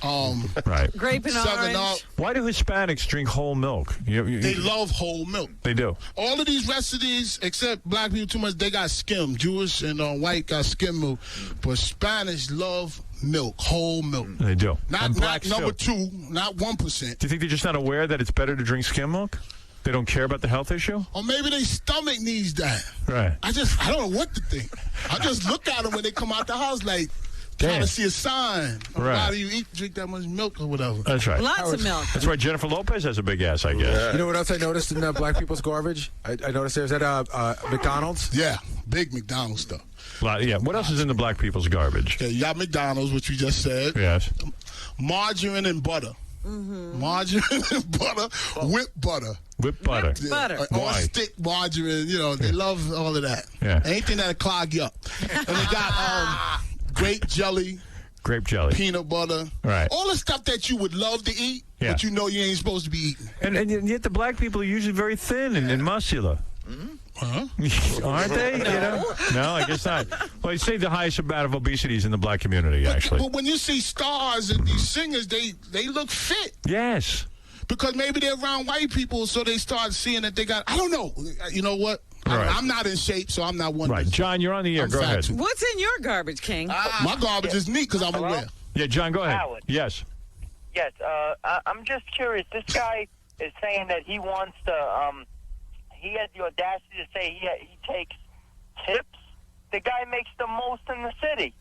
Right. Grape and 7 orange. Up. Why do Hispanics drink whole milk? They love whole milk. They do. All of these recipes, except black people too much, they got skim. Jewish and white got skim milk. But Spanish love milk, whole milk. They do. Not and blacks number too. 2, not 1%. Do you think they're just not aware that it's better to drink skim milk? They don't care about the health issue? Or maybe their stomach needs that. Right. I don't know what to think. I just look at them when they come out the house like trying Damn. to see a sign. Right. Why do you drink that much milk or whatever? That's right. Lots of milk. That's right. Jennifer Lopez has a big ass, I guess. You know what else I noticed in black people's garbage? I noticed there's at McDonald's. Yeah, big McDonald's stuff. Yeah. What else is in the black people's garbage? Okay, you got McDonald's, which we just said. Yes. Margarine and butter. Margarine and butter. Whipped butter. Whipped butter. Whipped butter. Or Why? stick margarine. They love all of that. Yeah. Anything that'll clog you up. And they got grape jelly. Grape jelly. Peanut butter. Right. All the stuff that you would love to eat, Yeah. but you know you ain't supposed to be eating. And yet the black people are usually very thin and muscular. Huh? Aren't they? No, I guess not. Well, you say the highest amount of obesity is in the black community, actually. But when you see stars and these singers, they look fit. Yes. Because maybe they're around white people, so they start seeing that they got, I don't know. You know what? Right. I'm not in shape, so I'm not one. Right. John, you're on the air. I'm Go fat ahead. too. What's in your garbage, King? My garbage is neat because I'm aware. Yeah, John, go ahead. Howard. Yes. Yes, I'm just curious. This guy is saying that he wants to. He had the audacity to say he takes tips. The guy makes the most in the city.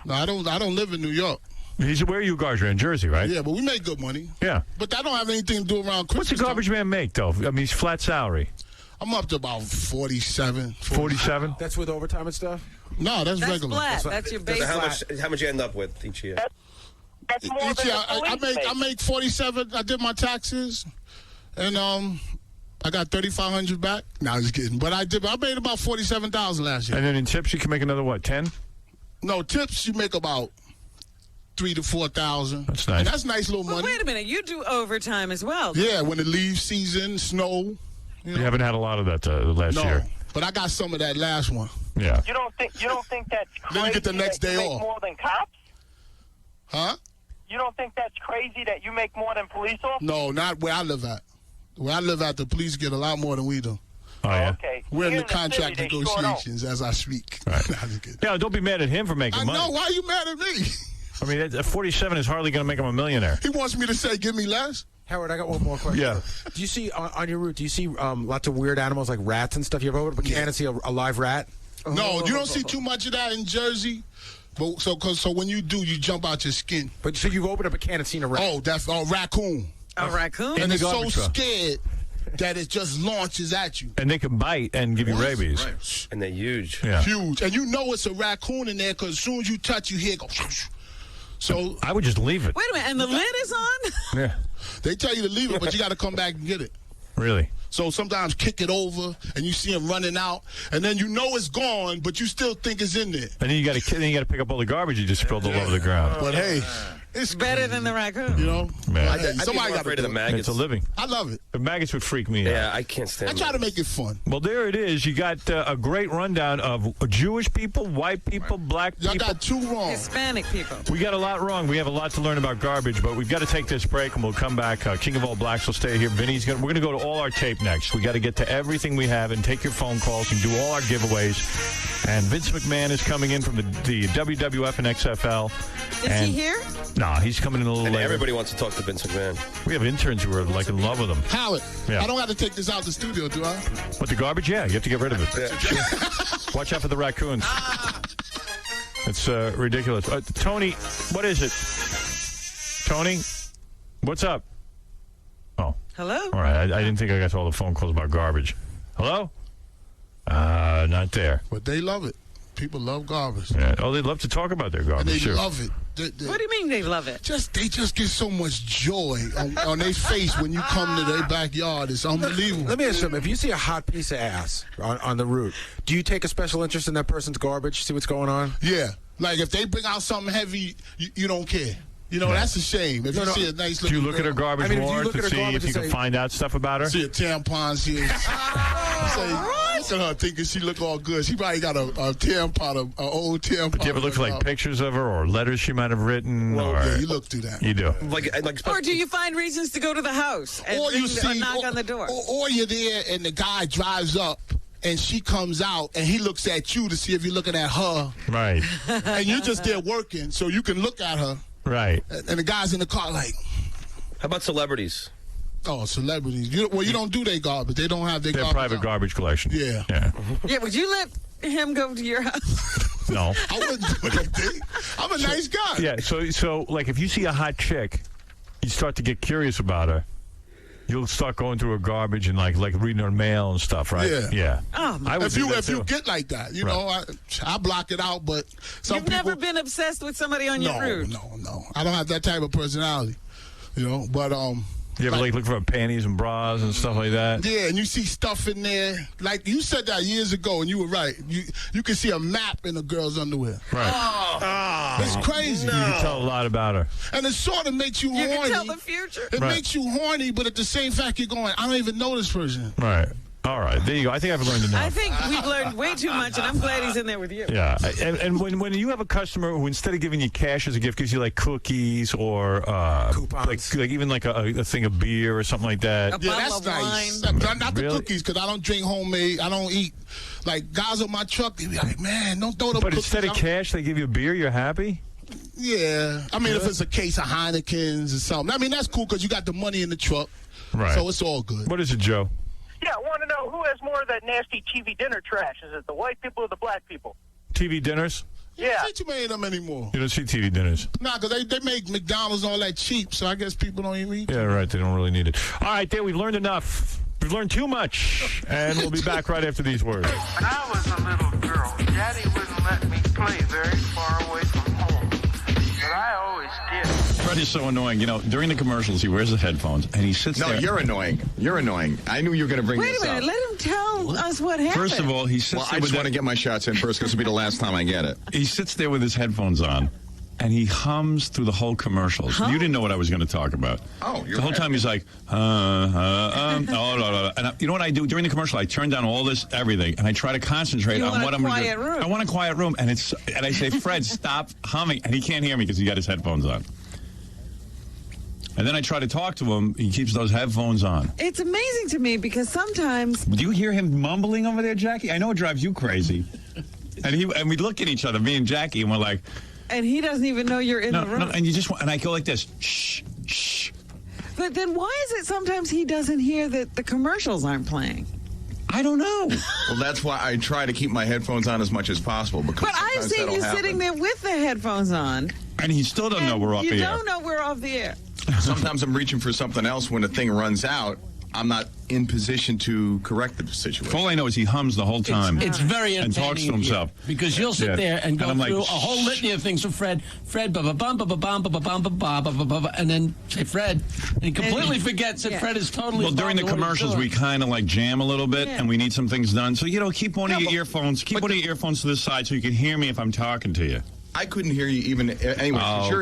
No, I don't live in New York. Where are you guys? You're in Jersey, right? Yeah, but we make good money. Yeah. But that don't have anything to do around Christmas. What's the garbage man make, though? I mean, he's flat salary. I'm up to about 47. 47? That's with overtime and stuff. No, that's That's regular. flat. That's your base. How much you end up with each year? That's more Each than year, the police I make 47. I did my taxes, and I got 3,500 back. No, I'm just kidding. But I made about 47,000 last year. And then in tips, you can make another, what, 10? No, tips you make about 3,000 to 4,000. That's nice. And that's nice little Well, money. wait a minute. You do overtime as well. Yeah, when it leaves season, snow. You You haven't had a lot of that last year. But I got some of that last one. Yeah. You don't think that's crazy? Then you get the next that you day make off. more than cops? Huh? You don't think that's crazy that you make more than police officers? No, not where I live at. Where I live at, the police get a lot more than we do. Oh, yeah. Okay. We're in Here the contract city, they sure don't. negotiations as I speak. Right. I'm just kidding. Yeah, don't be mad at him for making I money. know. Why are you mad at me? I mean, 47 is hardly going to make him a millionaire. He wants me to say, give me less. Howard, I got one more question. Yeah. Do you see on your route? Do you see lots of weird animals like rats and stuff? You ever open up a can and see a live rat? No, you don't see too much of that in Jersey. But so when you do, you jump out your skin. But so you've opened up a can and seen a rat? Oh, that's raccoon. A raccoon? And the it's so garbage truck. scared that it just launches at you. And they can bite and give you rabies. Right. And they're huge. Yeah. Huge. And you know it's a raccoon in there because as soon as you touch, you hear it go. So I would just leave it. Wait a minute, and the lid is on? Yeah. they tell you to leave it, but you got to come back and get it. Really? So sometimes kick it over, and you see him running out, and then you know it's gone, but you still think it's in there. And then you got to pick up all the garbage you just spilled all over the ground. But hey, it's Better than the raccoon. You know, Man. Hey, I'd somebody be got afraid of the to. maggots. It's a living. I love it. The maggots would freak me out. Yeah, I can't stand I try to make it fun. Well, there it is. You got a great rundown of Jewish people, white people, black Y'all people. got two wrong. Hispanic people. We got a lot wrong. We have a lot to learn about garbage, but we've got to take this break, and we'll come back. King of All Blacks will stay here. Vinny's we're going to go to all our tape next. We got to get to everything we have and take your phone calls and do all our giveaways. And Vince McMahon is coming in from the WWF and XFL. Is he here? No, he's coming in a little And later. everybody wants to talk to Vince McMahon. We have interns who are like in love with him. Howard, Yeah. I don't have to take this out the studio, do I? What, the garbage? Yeah, you have to get rid of it. Watch out for the raccoons. It's ridiculous. Tony, what is it? Tony, what's up? Oh, Hello? all right. I didn't think I got all the phone calls about garbage. Hello? Not there. But they love it. People love garbage. Yeah. Oh, they love to talk about their And garbage, they too. love it. What do you mean they love it? They just get so much joy on their face when you come to their backyard. It's unbelievable. Let me ask you something. If you see a hot piece of ass on the route, do you take a special interest in that person's garbage, see what's going on? Yeah. Like if they bring out something heavy, you don't care. You know, that's a shame. If you see a nice Do you looking look at her girl, garbage I mean, if you more look to at her see garbage if you and can say- find out stuff about her? see a tampon, she say, look at her thinking she look all good. She probably got a tampon, an old tampon. Do you ever look for like pictures of her or letters she might have written? Well, or yeah, you look through that. You do. Like Or do you find reasons to go to the house and Or you see, knock on the door? Or you're there and the guy drives up and she comes out and he looks at you to see if you're looking at her. Right. And you're just there working, so you can look at her. Right. And the guy's in the car like, How about celebrities? oh, celebrities. You don't do their garbage. They don't have their Their garbage private out. garbage collection. Yeah. Yeah. Yeah, would you let him go to your house? No. I wouldn't do that. I'm a nice guy. Yeah. So like if you see a hot chick, you start to get curious about her. You'll start going through her garbage and like reading her mail and stuff, right? Yeah. Yeah. Oh, my I would If do you that if you too. get like that, you Right. know, I block it out. But some You've people, never been obsessed with somebody on your route? No. I don't have that type of personality. You know, but You ever like look for panties and bras and stuff like that? yeah, and you see stuff in there. Like you said that years ago, and you were right. You can see a map in a girl's underwear. Right. It's crazy. You can tell a lot about her. And it sort of makes you You horny. can tell the future. It Right. makes you horny, but at the same fact, you're going, I don't even know this person. Right. All right. There you go. I think I've learned enough. I think we've learned way too much, and I'm glad he's in there with you. Yeah, and when you have a customer who instead of giving you cash as a gift gives you like cookies or Coupons. like even like a thing of beer or something like that. A Yeah, bottle that's of nice. wine. Not the Really? cookies, because I don't drink homemade. I don't eat. Like, guys on my truck, they be like, man, don't throw them But cookies. instead of cash, they give you a beer. You're happy. Yeah. I mean, if it's a case of Heinekens or something. I mean, that's cool because you got the money in the truck. Right. So it's all good. What is it, Joe? Yeah, I want to know who has more of that nasty TV dinner trash. Is it the white people or the black people? TV dinners? You don't see too many of them anymore. You don't see TV dinners. Nah, because they make McDonald's and all that cheap, so I guess people don't even eat. Yeah, right. They don't really need it. All right, there. We've learned enough. We've learned too much, and we'll be back right after these words. When I was a little girl, Daddy wouldn't let me play very far away from home, but I always did. Fred is so annoying. You know, during the commercials, he wears the headphones, and he sits there. No, you're annoying. You're annoying. I knew you were going to bring Wait this a minute. up. Let him tell us what happened. First of all, he sits Well, there I with just want to get my shots in first because it'll be the last time I get it. he sits there with his headphones on, and he hums through the whole commercials. Huh? You didn't know what I was going to talk about. Oh, you're the whole right. time he's like, and you know what I do during the commercial? I turn down all this everything, and I try to concentrate on what I'm going to do. Room. I want a quiet room, and I say, Fred, stop humming, and he can't hear me because he got his headphones on. And then I try to talk to him. He keeps those headphones on. It's amazing to me because sometimes... Do you hear him mumbling over there, Jackie? I know it drives you crazy. And we look at each other, me and Jackie, and we're like... And he doesn't even know you're in the room. No, and I go like this, shh, shh. But then why is it sometimes he doesn't hear that the commercials aren't playing? I don't know. Well, that's why I try to keep my headphones on as much as possible. Because But I've seen you sitting there with the headphones on. And he still doesn't know we're off the air. You don't know we're off the air. Sometimes I'm reaching for something else. When the thing runs out, I'm not in position to correct the situation. All I know is he hums the whole time. It's very and talks to himself. Because you'll sit there and go I'm through like, a whole litany of things from Fred, ba-ba-bum, ba-ba-bum, ba-ba-bum, ba-ba-bum, and then say Fred, and he completely forgets that Fred is totally... Well, during the commercials, we kind of like jam a little bit, and we need some things done. So, keep one of your earphones. Keep one of your earphones to the side so you can hear me if I'm talking to you. I couldn't hear you even anyway.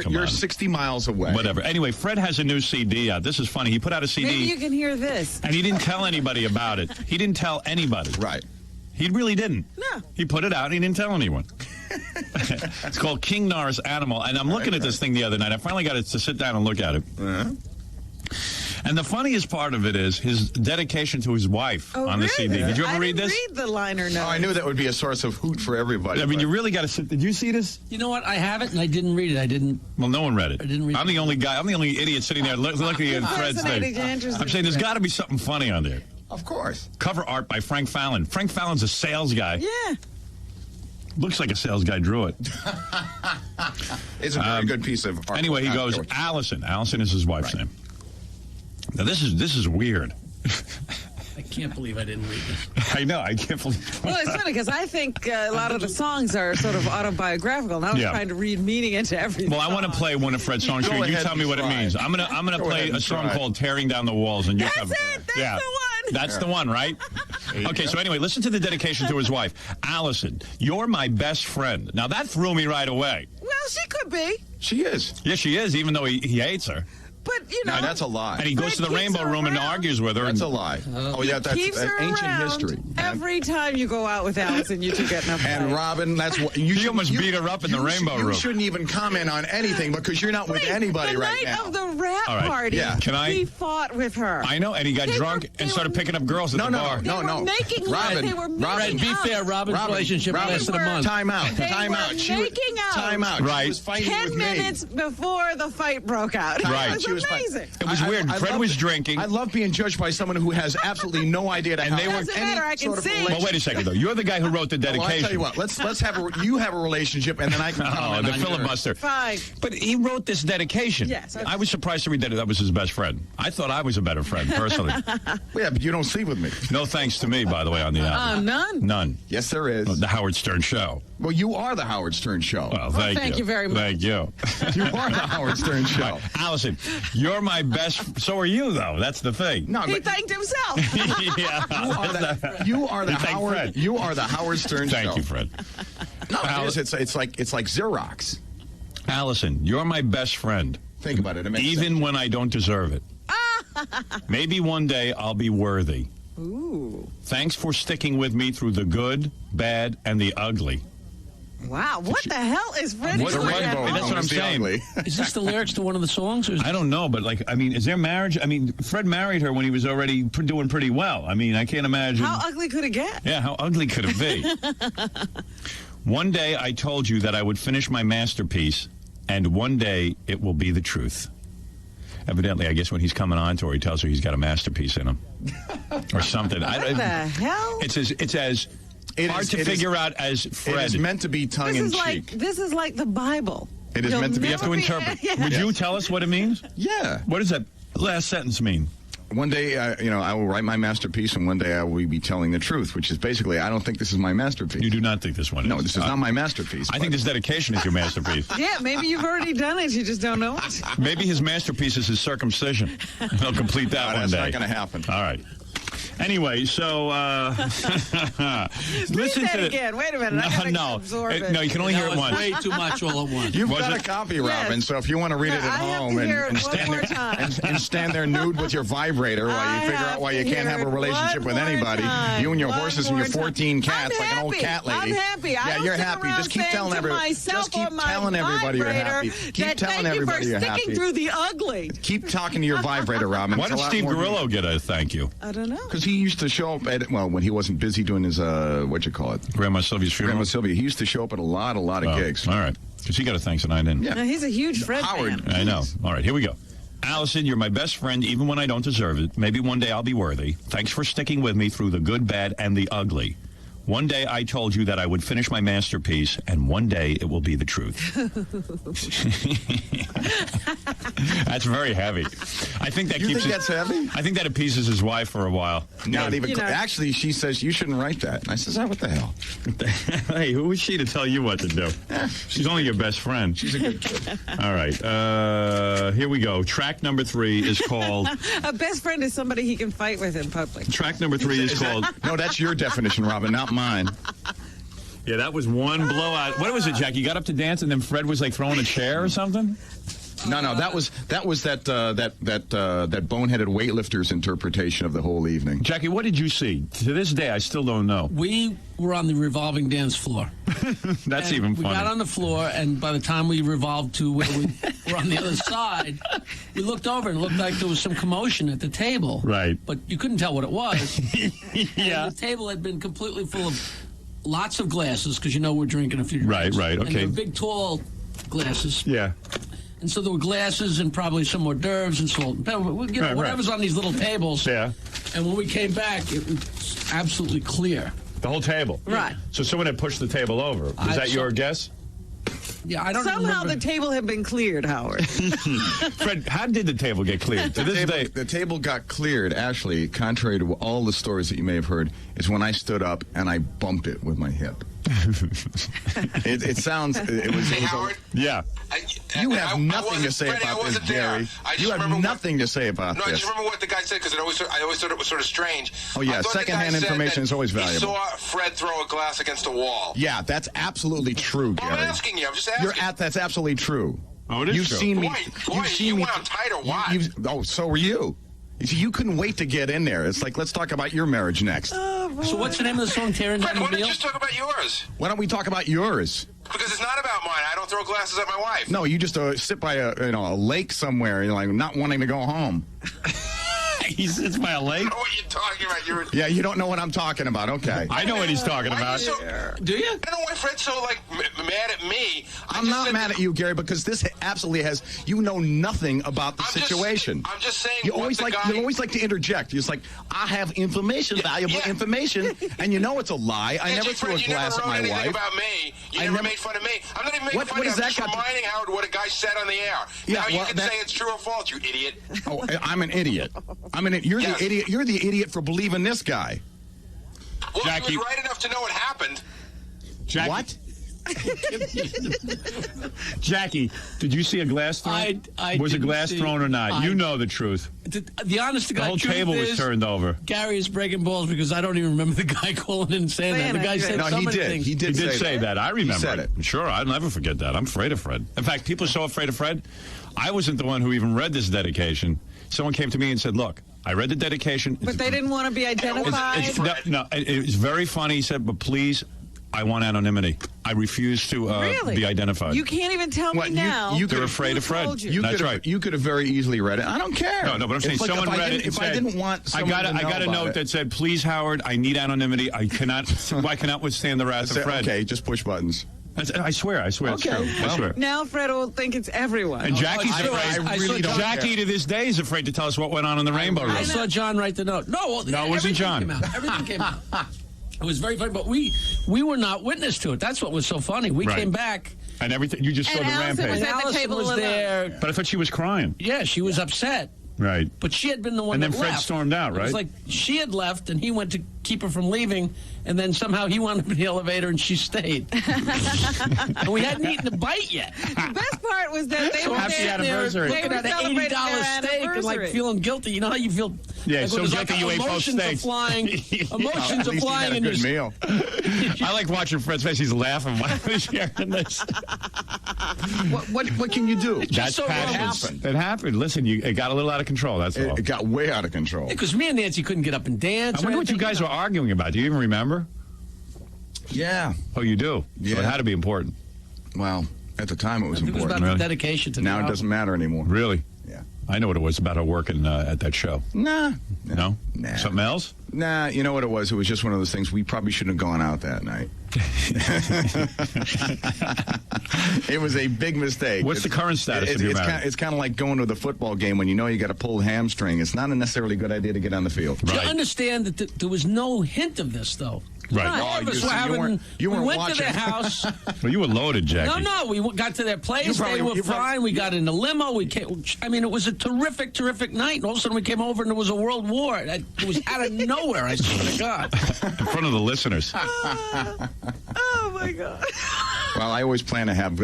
You're 60 miles away. Whatever. Anyway, Fred has a new CD out. This is funny. He put out a CD. Maybe you can hear this. And he didn't tell anybody about it. He didn't tell anybody. Right. He really didn't. No. He put it out and he didn't tell anyone. It's called King Norris Animal. And I'm looking at this thing the other night. I finally got it to sit down and look at it. And the funniest part of it is his dedication to his wife on the CD. Did you ever read this? I didn't read the liner notes. Oh, I knew that would be a source of hoot for everybody. I mean, you really got to sit. Did you see this? You know what? I have it, and I didn't read it. I didn't. Well, no one read it. I didn't read it. I'm the only guy. I'm the only idiot sitting there looking at Fred's thing. I'm saying there's got to be something funny on there. Of course. Cover art by Frank Fallon. Frank Fallon's a sales guy. Yeah. Looks like a sales guy drew it. It's a very good piece of art. Anyway, he goes, Allison. Allison is his wife's name. Now, this is weird. I can't believe I didn't read this. I know. I can't believe. Well, it's funny because I think a lot of the songs are sort of autobiographical, and I was trying to read meaning into everything. Well, I want to play one of Fred's songs here. You tell me what it means. I'm gonna play a song called "Tearing Down the Walls," and you That's the one. That's the one, right? Okay, so anyway, listen to the dedication to his wife. Allison, you're my best friend. Now, that threw me right away. Well, she could be. She is. Yeah, she is, even though he hates her. But, you know. No, that's a lie. And he goes to the Rainbow Room and argues with her. That's a lie. Oh, yeah, that's ancient history. Every time you go out with Allison, you two get enough. And Robin, that's what you almost beat her up in the Rainbow Room. You shouldn't even comment on anything because you're not with anybody right now. The night of the rap party, he fought with her. I know, and he got drunk and started picking up girls at the bar. They were making love. They were making be fair, Robin's relationship lasted a month. Time out. Time out. Making out. Time out. Right. She was fighting 10 minutes before the fight broke out. Right. It was amazing. It was weird. Fred was drinking. I love being judged by someone who has absolutely no idea and they were Well, wait a second though. You're the guy who wrote the dedication. Well, I'll tell you what. Let's have you have a relationship, and then I can comment the on filibuster. Fine. But he wrote this dedication. Yes. I was surprised to read that was his best friend. I thought I was a better friend personally. Yeah, but you don't sleep with me. No thanks to me, by the way, on the album. None. Yes, there is. The Howard Stern Show. Well, you are the Howard Stern Show. Well, thank you very much. Thank you. You are the Howard Stern Show. Right. Allison, you're my best. So are you, though. That's the thing. No, he thanked himself. You are the Howard. You are the Howard Stern Show. Thank you, Fred. No, it's like Xerox. Allison, you're my best friend. Think about it. Even when I don't deserve it. Maybe one day I'll be worthy. Ooh. Thanks for sticking with me through the good, bad, and the ugly. Wow, what the hell is Fred doing? That's what I'm saying. Is this the lyrics to one of the songs? Or I don't know, but is there marriage? I mean, Fred married her when he was already doing pretty well. I mean, I can't imagine. How ugly could it get? Yeah, how ugly could it be? One day I told you that I would finish my masterpiece, and one day it will be the truth. Evidently, I guess when he's coming on to her, he tells her he's got a masterpiece in him. Or something. What the hell? It's as hard to figure out as Fred. It is meant to be tongue-in-cheek. This is like the Bible. It is meant to be. You have to interpret. Would you tell us what it means? Yeah. What does that last sentence mean? One day, I will write my masterpiece, and one day I will be telling the truth, which is basically, I don't think this is my masterpiece. You do not think this one is? No, this is not my masterpiece. I think this dedication is your masterpiece. Yeah, maybe you've already done it. You just don't know it. Maybe his masterpiece is his circumcision. He'll complete that one day. That's not going to happen. All right. Anyway, so listen that to again. Wait a minute. I gotta absorb it. No, you can only hear it once. Way too much all at once. You've got a copy, Robin, so if you want to read it at home and stand there nude with your vibrator while you figure out why you can't have a relationship with anybody, you and your horses and your 14 cats like an old cat lady. I'm happy. Yeah, you're happy. Just keep telling everybody. Just keep telling everybody you're happy. Keep telling everybody you're happy. Sticking through the ugly. Keep talking to your vibrator, Robin. Why did Steve Gorillo get a thank you? I don't know. Because he used to show up at, when he wasn't busy doing his, Grandma Sylvia's funeral? Grandma Sylvia. He used to show up at a lot of gigs. All right. Because he got a thanks and I didn't. Yeah. No, he's a huge Fred fan. I know. All right, here we go. Allison, you're my best friend even when I don't deserve it. Maybe one day I'll be worthy. Thanks for sticking with me through the good, bad, and the ugly. One day I told you that I would finish my masterpiece, and one day it will be the truth. That's very heavy. I think that that's heavy? I think that appeases his wife for a while. Not even. Actually, she says you shouldn't write that. And I says, what the hell? Hey, who is she to tell you what to do? She's only your best friend. She's a good kid. All right. Here we go. Track number 3 is called... A best friend is somebody he can fight with in public. Track number 3 is called... No, that's your definition, Robin, not mine. Yeah, that was one blowout. What was it, Jack? You got up to dance and then Fred was like throwing a chair or something? No, that was that boneheaded weightlifter's interpretation of the whole evening. Jackie, what did you see? To this day, I still don't know. We were on the revolving dance floor. That's even funny. We got on the floor, and by the time we revolved to where we were on the other side, we looked over and it looked like there was some commotion at the table. Right. But you couldn't tell what it was. Yeah. And the table had been completely full of lots of glasses, because we're drinking a few drinks. Right, okay. And they were big, tall glasses. Yeah. And so there were glasses and probably some hors d'oeuvres and salt and pepper. Whatever's on these little tables. Yeah. And when we came back, it was absolutely clear. The whole table? Right. So someone had pushed the table over. Is that your guess? Yeah, I don't Somehow remember. the table had been cleared, Howard. Fred, how did the table get cleared? The table got cleared, actually, contrary to all the stories that you may have heard, is when I stood up and I bumped it with my hip. It sounds... It was Howard? Yeah. You have nothing to say about this, Gary. You have nothing to say about this. No, I just remember what the guy said, because I always thought it was sort of strange. Oh, yeah, secondhand information is always valuable. He saw Fred throw a glass against a wall. Yeah, that's absolutely true, Gary. I'm asking you. I'm just asking. That's absolutely true. Oh, it is You've true. seen me. You went on tight or what? Oh, so were you. You couldn't wait to get in there. It's like, let's talk about your marriage next. So what's the name of the song, Tearing Down the Why don't you Wheel? just talk about yours? Why don't we talk about yours? Because it's not about mine. I don't throw glasses at my wife. No, you just sit by a lake somewhere and you're like not wanting to go home. He sits by a lake? I don't know what you're talking about. Yeah, you don't know what I'm talking about. Okay. I know what he's talking about. Do you? I don't know why Fred's so mad at me. I'm not mad at you, Gary, because this absolutely has nothing about the situation. I'm just saying. You always like to interject. You're just like, I have information, valuable information, and you know it's a lie. I never threw a glass at my wife. You never wrote anything about me. You never made fun of me. I'm not even making fun of you. I'm just reminding Howard what a guy said on the air. Yeah, now you can say it's true or false, you idiot. Oh, I'm an idiot. You're the idiot. You're the idiot for believing this guy. Well, Jackie, he was right enough to know what happened. Jackie. What? Jackie, did you see a glass thrown? Was a glass thrown or not? You know the truth. The honest to God truth. The whole table was turned over. Gary is breaking balls because I don't even remember the guy calling in and saying that. The guy said so many things. He did say that. I remember. He said it. Sure, I'll never forget that. I'm afraid of Fred. In fact, people are so afraid of Fred. I wasn't the one who even read this dedication. Someone came to me and said, "Look, I read the dedication." But they didn't want to be identified? It's very funny. He said, but please, I want anonymity. I refuse to be identified. You can't even tell me now. They're afraid of Fred. That's right. You could have very easily read it. I don't care. No, but I'm saying someone read it and said, I didn't want I got a note that said, please, Howard, I need anonymity. I cannot withstand the wrath of Fred. Okay, just push buttons. I swear it's true. I swear. Now Fred will think it's everyone. And Jackie's afraid. I really don't Jackie care. to this day is afraid to tell us what went on in the Rainbow Room. I saw John write the note. No, it wasn't John. Everything came out. It was very funny, but we were not witness to it. That's what was so funny. We came back. And everything, you just saw the Allison rampage. was at the Allison table was there. But I thought she was crying. Yeah, she was upset. Right. But she had been the one and that then Fred left. stormed out, right? It was like she had left, and he went to keep her from leaving, and then somehow he wound up in the elevator, and she stayed. And we hadn't eaten a bite yet. The best part was that they were happy standing there anniversary. looking at an $80 steak and like feeling guilty. You know how you feel? Yeah, like, so there's guilty you ate both emotions steaks. are flying. Emotions are flying in a your good meal. I like watching Fred's face. He's laughing while he's sharing this. What can you do? That's so passion. It happened. Listen, it got a little out of control. That's all. It got way out of control. Because me and Nancy couldn't get up and dance. I wonder what you guys were arguing about. Do you even remember? Yeah. Oh, you do? Yeah. So it had to be important. Well, at the time it was It was important. about the dedication to the Now it album. doesn't matter anymore. Really? Yeah. I know what it was about her working at that show. Nah. No? Nah. Something else? Nah, you know what it was? It was just one of those things. We probably shouldn't have gone out that night. It was a big mistake. What's the current status of your marriage? It's kind of like going to the football game when you know you got a pulled hamstring. It's not a necessarily good idea to get on the field. You understand that there was no hint of this, though. Right. None of us were you having. weren't We went watching. to their house. Well, you were loaded, Jackie. No, we got to their place. They were fine. We got in the limo. We came. I mean, it was a terrific, terrific night. And all of a sudden, we came over and there was a world war. It was out of nowhere. I swear to God. In front of the listeners. Oh my God. Well, I always plan to have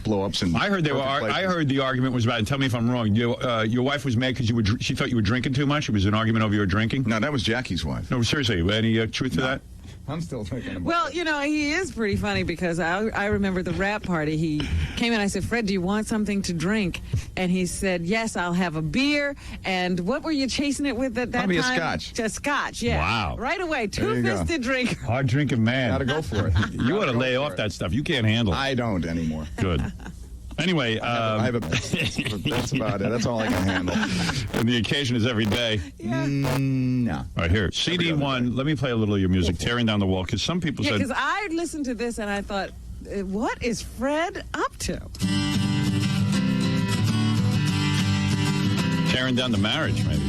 blow-ups and. I heard I heard the argument was about. And tell me if I'm wrong. Your wife was mad because she thought you were drinking too much. It was an argument over your drinking. No, that was Jackie's wife. No, seriously. Any truth to that? I'm still thinking about Well, he is pretty funny because I remember the rap party. He came in, I said, Fred, do you want something to drink? And he said, yes, I'll have a beer. And what were you chasing it with at that Probably time? a scotch. Just scotch, yeah. Wow. Right away, There you go. two-fisted drinker. Hard drinking man. Gotta go for it. You ought to lay off that stuff. You can't handle it. I don't anymore. Good. Anyway, that's about it. That's all I can handle. And the occasion is every day. Yeah. No. All right, here. CD1, let me play a little of your music, Tearing Down the Wall, because some people Yeah, said... because I listened to this and I thought, what is Fred up to? Tearing down the marriage, maybe.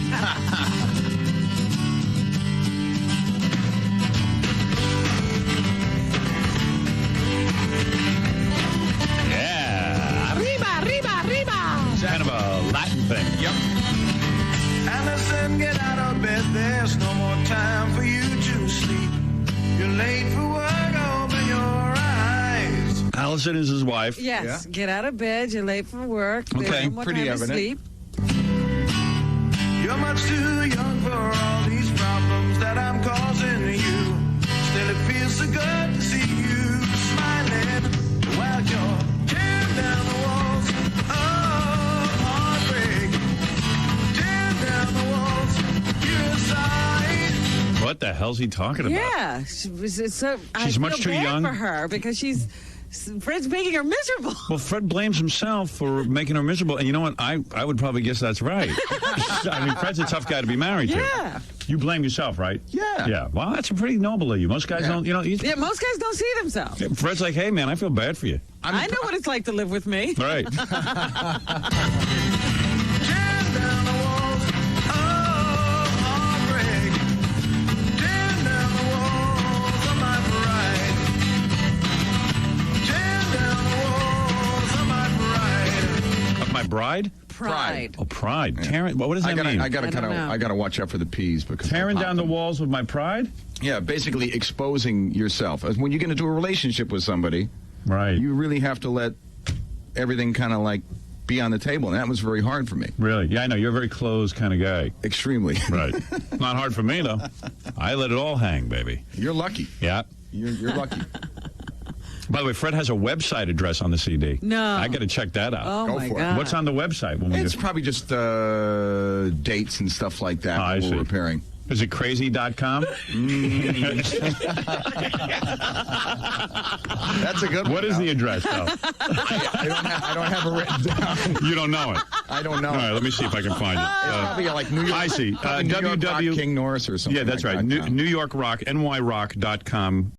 Yeah. Arriba, arriba, arriba. It's kind of a Latin thing. Yep. Allison, get out of bed. There's no more time for you to sleep. You're late for work. Open your eyes. Allison is his wife. Yes, get out of bed. You're late for work. There's Okay, no more pretty time to evident. sleep. You're much too young for all these problems that I'm causing you. Still, it feels so good to see you smiling while you're tearing down the walls of heartbreak. Tearing down the walls you're inside. What the hell's he talking about? Yeah, She's much too I feel bad young? for her because Fred's making her miserable. Well, Fred blames himself for making her miserable. And you know what? I would probably guess that's right. I mean, Fred's a tough guy to be married to. Yeah. You blame yourself, right? Yeah. Yeah. Well, that's pretty noble of you. Most guys don't, Yeah, most guys don't see themselves. Fred's like, hey, man, I feel bad for you. I know what it's like to live with me. Right. Tearing down the walls of heartbreak. Tearing down the walls of my pride. Tearing down the walls of my pride. Of my bride? Pride. Oh, pride. Tearing, what does that mean? I gotta watch out for the P's because Tearing they down the pop them. walls with my pride? Yeah, basically exposing yourself. When you get into a relationship with somebody, right, you really have to let everything kind of like be on the table, and that was very hard for me. Really? Yeah, I know. You're a very closed kind of guy. Extremely. Right. Not hard for me, though. I let it all hang, baby. You're lucky. Yeah. You're lucky. By the way, Fred has a website address on the CD. No. I got to check that out. Oh, Go my for it. God. What's on the website? It's probably just dates and stuff like that I that see. we're repairing. Is it crazy.com? That's a good one. What is the address, though? I don't have it written down. You don't know it? I don't know. All right, let me see if I can find it. Probably like New York. I see. New York Rock, King Norris or something. Yeah, that's like right. that. New York Rock, nyrock.com.